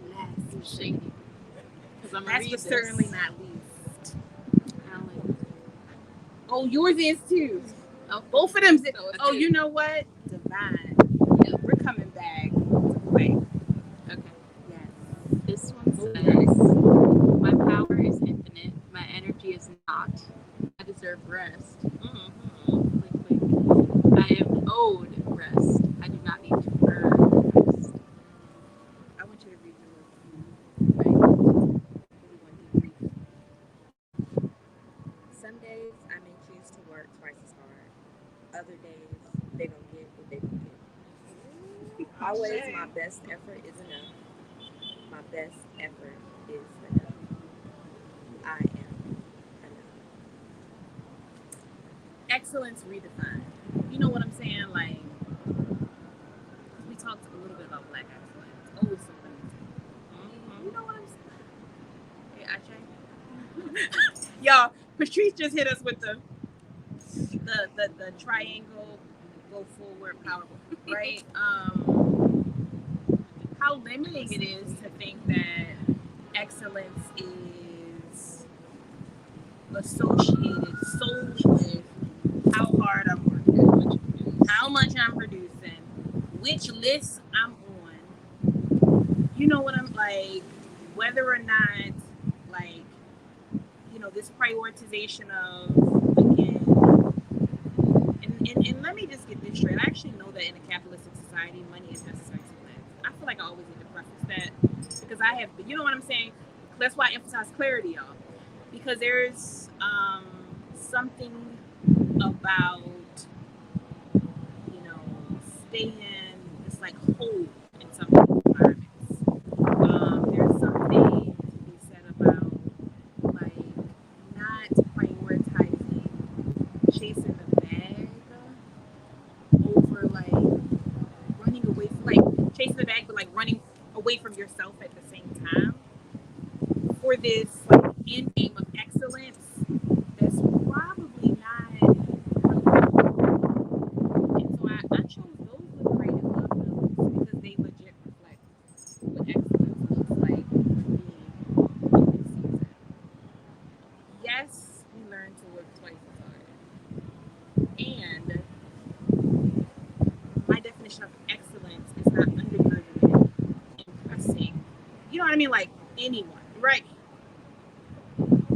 Last shady. Last but certainly not least. Alan. Oh, yours is too. Oh, both of them. Oh, you know what? Divine. Yeah, we're coming back to play. Okay. Yes. This one says, my power is infinite. My energy is not. I deserve rest. Click, click. I am owed rest. I do not need to earn rest. I want you to read the right. Some days I may choose to work twice as hard. Other days they gonna get what they gonna get. Always my best effort is enough. My best effort is enough. I am enough. Excellence redefined. You know what I'm saying? Like we talked a little bit about black excellence. Oh, it's so limited. You know what I'm saying? Hey, Ache. Y'all, Patrice just hit us with the triangle go forward power, right? How limiting it is to think that excellence is associated solely with how hard I'm working, how which list I'm on. You know what I'm like, whether or not like this prioritization of again, and let me just get this straight. I actually know that in a capitalistic society, money is necessary to live. I feel like I always need to preface that because I have, you know what I'm saying. That's why I emphasize clarity, y'all, because there's something about staying just like whole in some of these environments. There's something to be said about like not prioritizing chasing the bag over like running away from like chasing the bag but like running away from yourself at the same time for this like end game of excellence that's probably not. And so I chose those liberated love notes because they legit reflect what excellence looks like being in this season. Yes, we learn to work twice as hard. And my definition of excellence is not undergirding it, impressing, you know what I mean? Like anyone, right?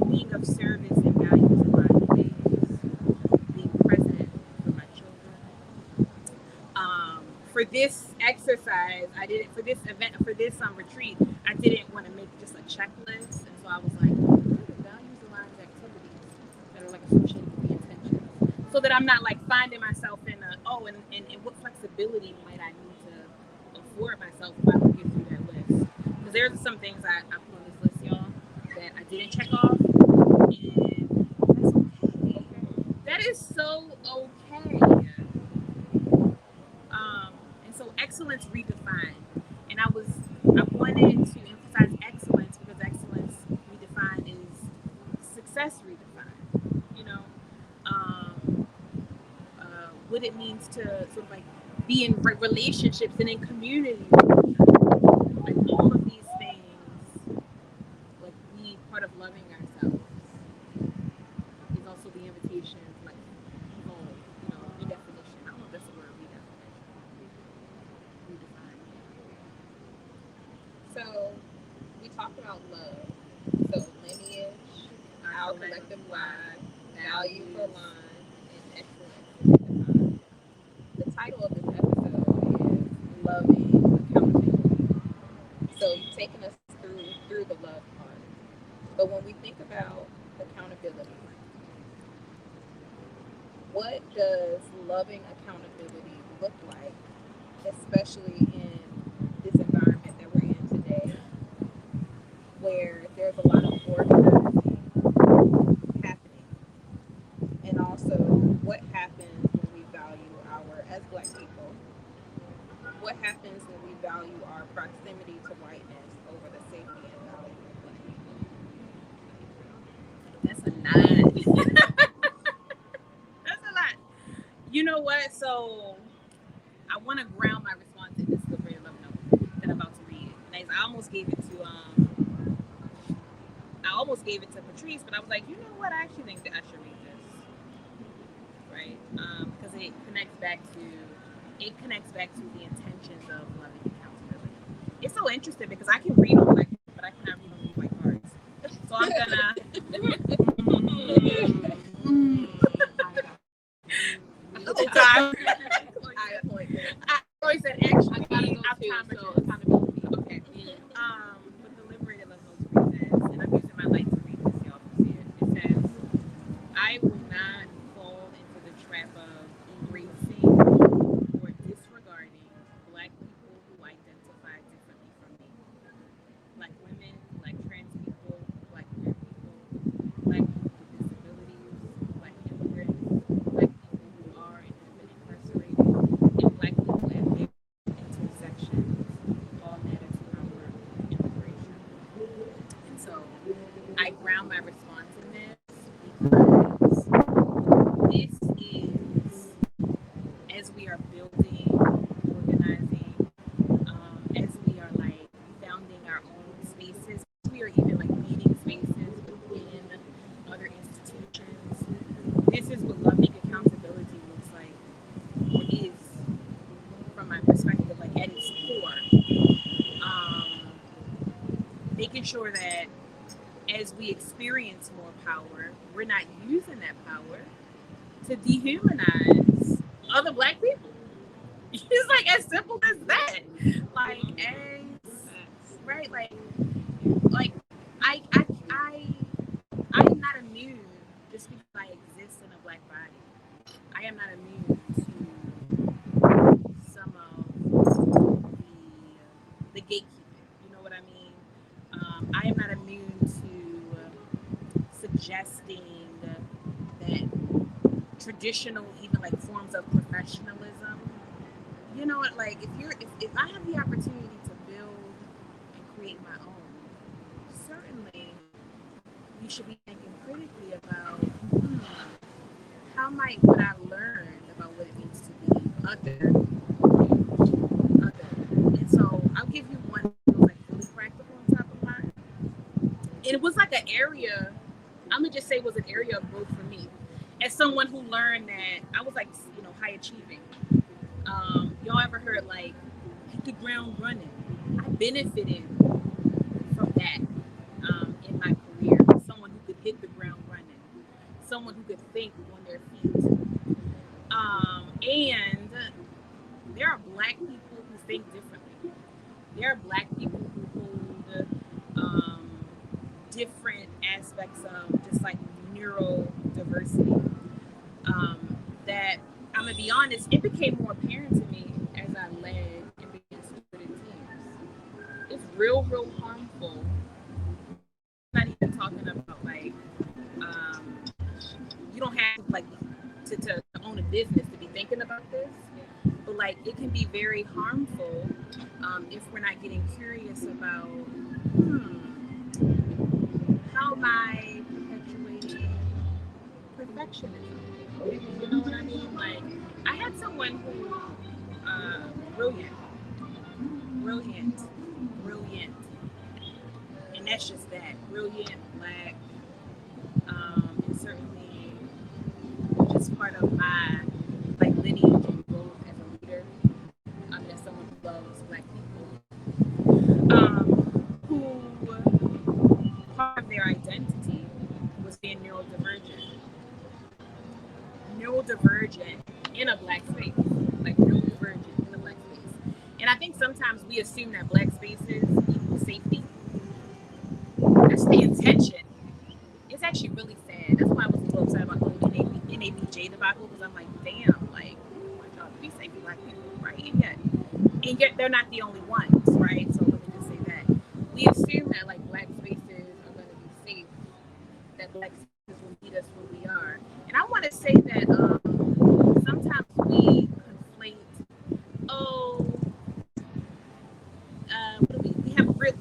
Being of service and values in my ways, being present for my children. For this exercise, I did it for this event, for this retreat. I didn't want to make just a checklist, and so I was like, what are the values aligned activities that are like associated with the intentions, so that I'm not like finding myself in a and what flexibility might I need to afford myself if I don't get through that list? Because there's some things I put on this list, y'all, that I didn't check off, and that's okay. That is so okay. And so excellence redefined, and I wanted to emphasize excellence because excellence redefined is success redefined. Um, what it means to sort of like be in relationships and in community, like all of these things, like be part of loving ourselves is also the invitation to like evolve, redefinition. I don't know if that's the word, redefine. So we talked about love. So lineage, our collective why, value for line, and excellence. The title of this episode is Loving Accountability. So you've taken us through the love part. But when we think about accountability, what does loving accountability look like, especially in this environment that we're in today, where there's a lot of organizing happening, and also what happens when we value as Black people, what happens when we value our proximity to whiteness over the safety and value of Black people? That's a lot. That's a lot. You know what? So I want to ground my response in this liberated love note that I'm about to read. Nice. I almost gave it to Patrice, but I was like, you know what? I actually think that I should read this, right? Because it connects back to the intentions of loving accountability. It's so interesting because I can read on Black people, but I cannot read on these white cards. So I'm gonna. I said actually, accountability. Okay. But the liberated love notes read this, and I'm using my light to read this, y'all can see it. It says, I will not fall into the trap of embracing or disregarding Black people who identify differently from me. Black women, Black trans people, Black queer people, Black people with disabilities, Black immigrants, Black people who are and have been incarcerated, and Black people at various intersections all matter to our work in immigration. And so I ground my response in this because this is, as we are building, organizing, as we are like founding our own spaces, we are even like meeting spaces within other institutions. This is what loving accountability looks like, or is, from my perspective. making sure that as we experience more power, we're not using that power to dehumanize other Black people. It's like as simple as that. Like as right, like I I am not immune just because I exist in a Black body. I am not immune to some of the gatekeeping. You know what I mean? I am not immune to suggesting that traditional, even like forms of professionalism. You know what? Like if I have the opportunity to build and create my own, certainly you should be thinking critically about how might what I learned about what it means to be other. And so I'll give you one that was like really practical on top of mine. And it was like an area, I'm gonna just say it was an area of growth for me. As someone who learned that I was like, high achieving. Y'all ever heard like hit the ground running? I benefited from that in my career. Someone who could hit the ground running, someone who could think on their feet. And there are Black people who think differently. There are Black people who hold different aspects of just like neurodiversity. That I'm gonna be honest, it became more apparent to me as I led and began stewarding teams. It's real harmful. I'm not even talking about like you don't have like to own a business to be thinking about this, but like it can be very harmful if we're not getting curious about how am I perpetuating perfectionism. You know what I mean? Like I had someone who brilliant, brilliant, brilliant, and that's just that brilliant, Black, and certainly just part of my like lineage and growth as a leader. As someone who loves Black people, who part of their identity was being neurodivergent in a Black space, like neurodivergent in a Black space. And I think sometimes we assume that Black spaces equal safety. That's the intention. It's actually really sad. That's why I was a little upset about the NABJ debacle because I'm like, damn, like, oh my God, we say Black people, right? And yet they're not the only ones, right? So let me just say that we assume that like Black spaces are going to be safe, that Black spaces will meet us where we are. And I want to say that sometimes we conflate, oh, what do we have a real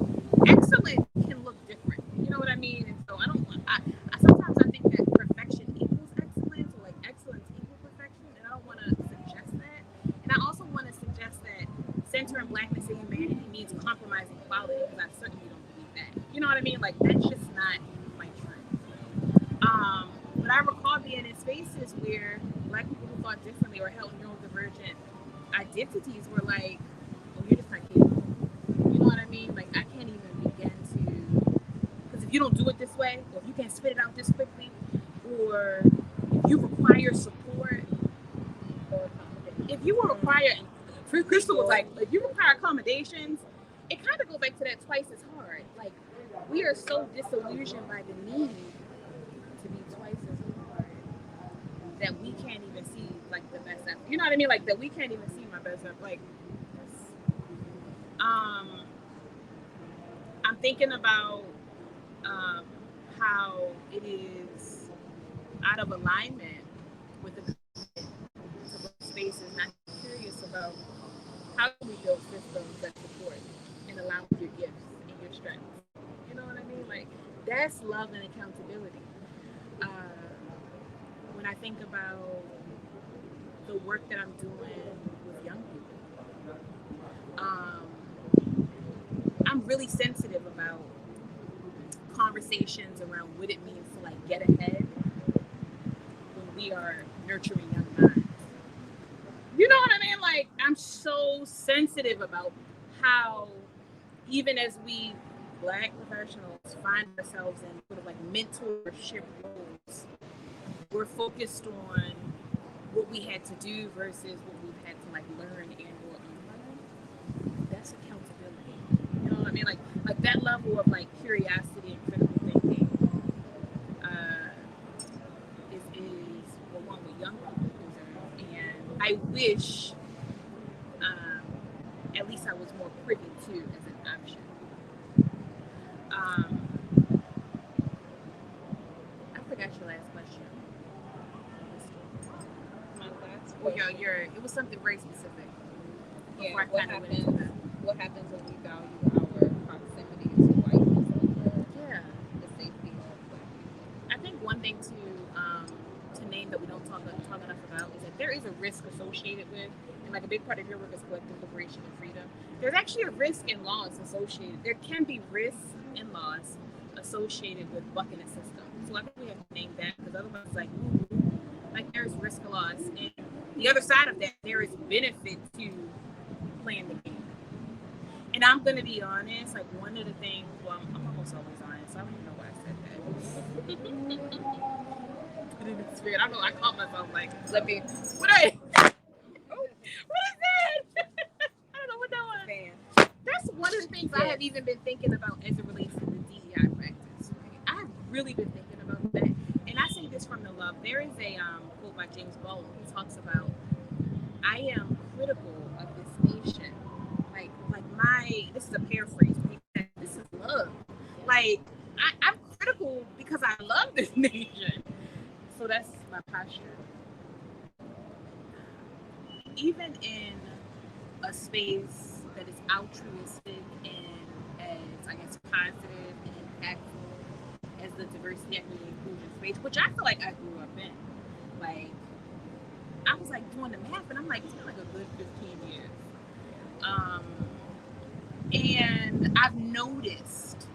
excellent can look different. You know what I mean? And so I don't want, I sometimes I think that perfection equals excellence or like excellence equals perfection. And I don't want to suggest that. And I also want to suggest that centering Blackness and humanity means compromising quality because I certainly don't believe that. You know what I mean? Like that's just not my truth. But I recall being in spaces where Black people who thought differently or held neurodivergent identities were like, oh, you're just not capable. You know what I mean? Like I can't even begin to, because if you don't do it this way, or if you can't spit it out this quickly, or if you require support, if you will require, Crystle was like, if you require accommodations, it kind of goes back to that twice as hard. Like we are so disillusioned by the need to be twice as hard that we can't even see like the best effort. You know what I mean? Like that we can't even see my best effort. Like, I'm thinking about how it is out of alignment with the spaces, not curious about how do we build systems that support and allow your gifts and your strengths. You know what I mean? Like that's love and accountability. Uh, when I think about the work that I'm doing with young people, I'm really sensitive about conversations around what it means to like get ahead when we are nurturing young minds. You know what I mean? Like I'm so sensitive about how even as we Black professionals find ourselves in sort of like mentorship roles, we're focused on what we had to do versus what we've had to like learn and or unlearn. That's accountability. You know what I mean? Like that level of like curiosity and critical thinking is what one with young people deserve. And I wish at least I was more privy to as an option. I forgot your last question. My last Well, question. it was something very specific. Yeah, What happens? What happens when we value our proximity to whiteness over Yeah, the safety of Black people? I think one thing to name that we don't talk enough about is that there is a risk associated with, and like a big part of your work is collective liberation and freedom. There's actually a risk in laws associated. There can be risks in laws associated with bucking a system. So I think we have to name that because otherwise, like there's risk of loss, and the other side of that, there is benefit to playing the game. And I'm gonna be honest, like one of the things, well, I'm almost always honest, so I don't even know why I said that. Put it in the spirit. I caught myself like, let me, what is that? I don't know what that was. Man. That's one of the things I have even been thinking about as it relates to the DEI practice. Right? I've really been thinking about that. And I say this from the love. There is a quote by James Baldwin. He talks about, I am critical of this nation. This is a paraphrase. This is love. Like, I'm critical because I love this nation. So that's my posture. Even in a space that is altruistic and as, I guess, positive and impactful as the diversity, equity, and inclusion space, which I feel like I grew up in. Like, I was like doing the math, and I'm like, it's been like a good 15 years. And I've noticed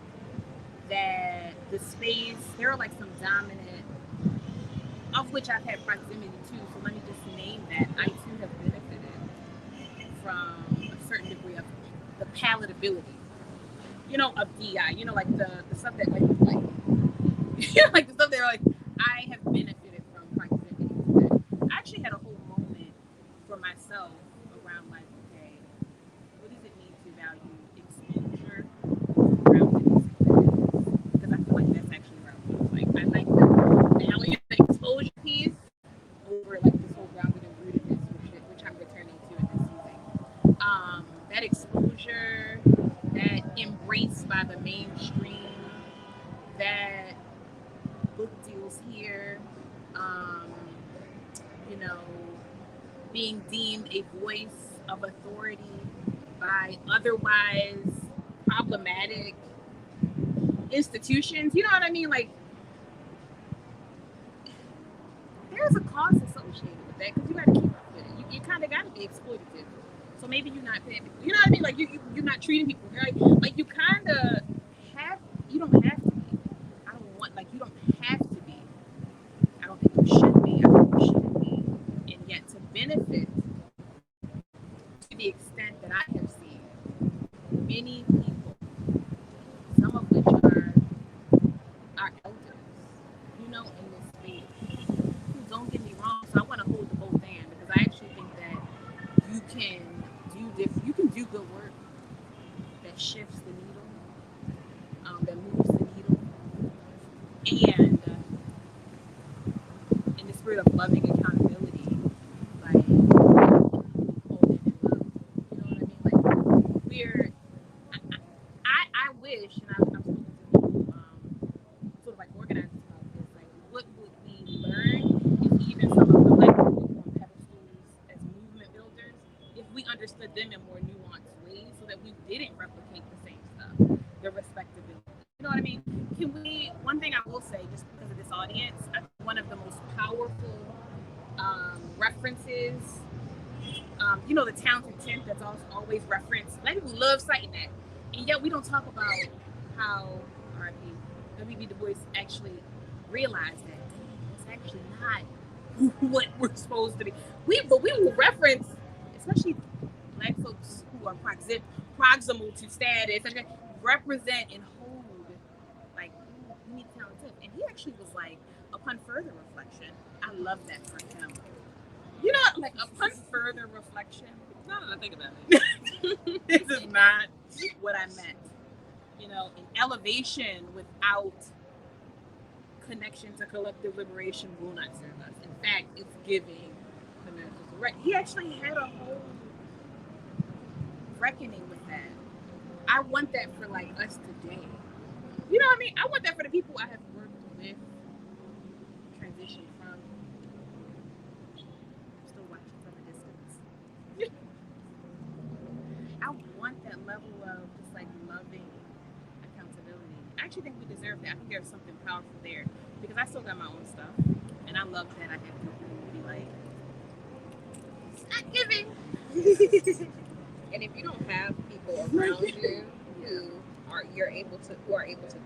that the space, there are like some dominant, of which I've had proximity to, so let me just name that. I too have benefited from a certain degree of the palatability, of DI, like the stuff that like like the stuff that like I have benefited from proximity to that. I actually had a whole moment for myself around like, okay, what does it mean to value exposure grounded? Because I feel like that's actually where I was. Like I like the value of the exposure piece over like this whole grounded and rootedness, which I'm returning to in this season. That exposure, that embrace by the mainstream, that book deals here, um, you know, being deemed a voice of authority by otherwise problematic institutions. You know what I mean? Like, there's a cost associated with that because you got to keep up with it. You kind of got to be exploitative. So maybe you're not paying people. You know what I mean? Like, you're not treating people right. Like, you kind of have, you don't have to be. I don't want, like, you don't have to be. I don't think you should be. I think you shouldn't be. And yet, to benefit to the extent that I have seen many people, some of which are our elders, in this space. Don't get me wrong. So I want to hold the whole thing because I actually think that you can do this. You can do good work that shifts the needle, that moves the needle, and in the spirit of loving accountability, like hold it in love. You know what I mean? Like I wish, and I've spoken to people, sort of like organizers about this. Like, what would we learn if even some of the like people on pedestals as movement builders, if we understood them in more nuanced ways, so that we didn't replicate the same stuff, the respectability. You know what I mean? Can we? One thing I will say, just because of this audience, I think one of the most powerful references. The talented tenth that's always referenced. Like people love citing that, and yet we don't talk about how R.I.P. W.B. Du Bois actually realized that it's actually not what we're supposed to be. But we will reference, especially Black folks who are proximal to status, represent and he actually was like, upon further reflection, I love that for him. You know, like upon further reflection. Now that I think about it, This is not what I meant. You know, an elevation without connection to collective liberation will not serve us. In fact, it's giving the miracle. Right. He actually had a whole reckoning with that. I want that for like us today. You know what I mean? I want that for the people I have worked with, transition from. I'm still watching from a distance. I want that level of just like loving accountability. I actually think we deserve that. I think there's something powerful there because I still got my own stuff, and I love that I have people who be like, "It's not giving." And if you don't have people around you who are able to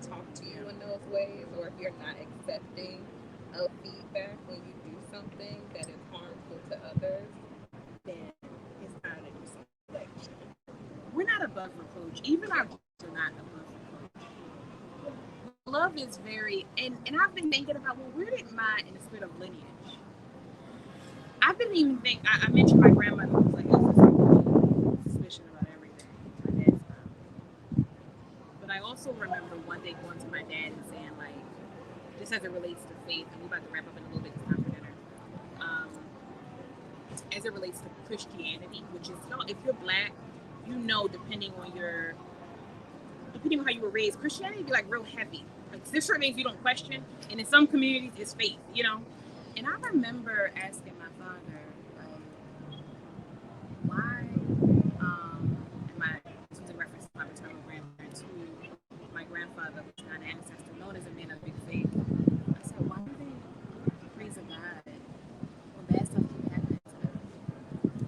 talk to you in those ways, or if you're not accepting of feedback when you do something that is harmful to others, then it's time to do something like that. We're not above reproach. Even our goals are not above reproach. Love is very, and I've been thinking about, well, where did mine in the spirit of lineage? I've been even think. I mentioned my grandmother was like, suspicion about everything. My dad's mom. But I also remember one day going to my dad and saying, like, just as it relates to faith, and we're about to wrap up in a little bit, it's time for dinner. As it relates to Christianity, which is, if you're black, you know, depending on how you were raised, Christianity be like real heavy. Like there's certain things you don't question, and in some communities it's faith, you know. And I remember asking my father, like, why? This was in reference to my maternal grandparents, who my grandfather was not an ancestor, known as a man of big faith. I said, why do they praise a God when bad stuff keep happening to them?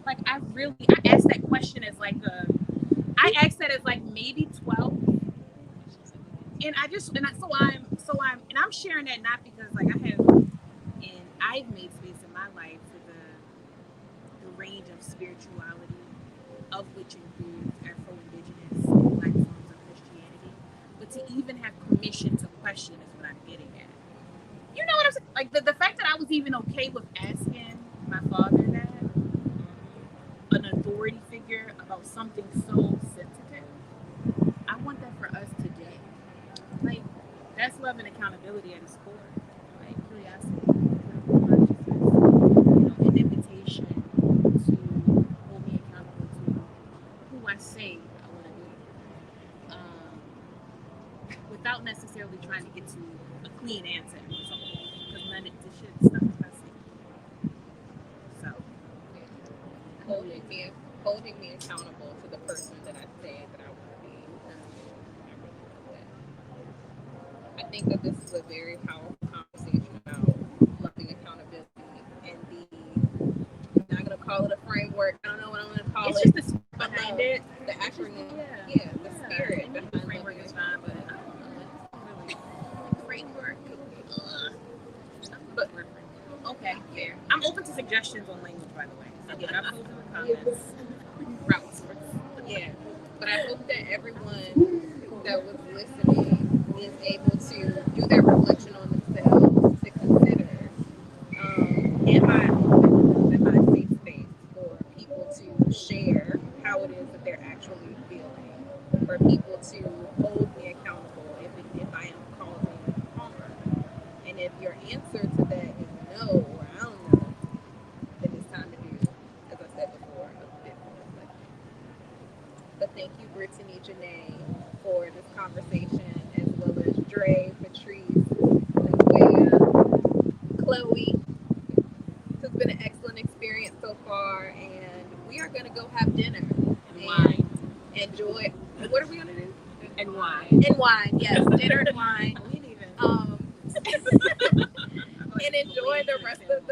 Like I asked that question as like I asked that as like maybe 12. And I'm sharing that not because like I've made space in my life for the range of spirituality, of which includes Afro-Indigenous and Black forms of Christianity, but to even have permission to question is what I'm getting at. You know what I'm saying? Like the fact that I was even okay with asking my father that, an authority figure, about something so sensitive, I want that for us today. Like, that's love and accountability at its core. Like, curiosity, consciousness, an invitation to hold me accountable to who I say I want to be. Without necessarily trying to get to a clean answer or something. Because none of this stuff is messy. So, holding me accountable to the person that I say that I want to be. I think that this is a very powerful conversation about loving accountability and I'm not going to call it a framework. I don't know what I'm going to call it. It's just the spirit behind it. The acronym. The spirit behind the framework is fine, but I don't know. Framework. But okay, fair. I'm open to suggestions on language, by the way. So get up in the comments. Routes. Yeah. But I hope that everyone that was listening is able to do their reflection on themselves, to consider, am I open in my safe space for people to share how it is that they're actually feeling, for people to hold me accountable if I am causing harm. And if your answer to that is no, or I don't know, then it's time to do, as I said before, a bit more reflection. But thank you, Brittany, Janae, for this conversation, as well as Dre, Patrice, Latoya, Chloe. This has been an excellent experience so far, and we are going to go have dinner and wine. Enjoy. What are we going to do? And wine. And wine, yes. Dinner and wine. And enjoy the rest of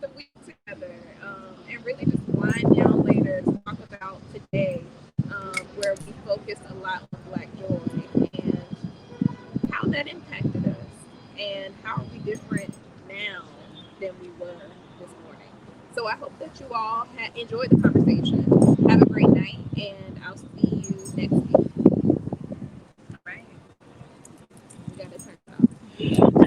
the week together, and really just wind down later to talk about today, where we focused a lot on Black joy and how that impacted us, and how are we different now than we were this morning. So I hope that you all enjoyed the conversation. Have a great night, and I'll see you next week. All right. We got to turn it off.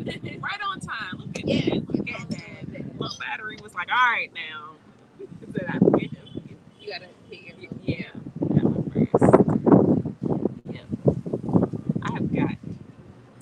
Right on time. Look at Yeah, that. Look at that. Low battery was like, all right now. So I forget him. You gotta hit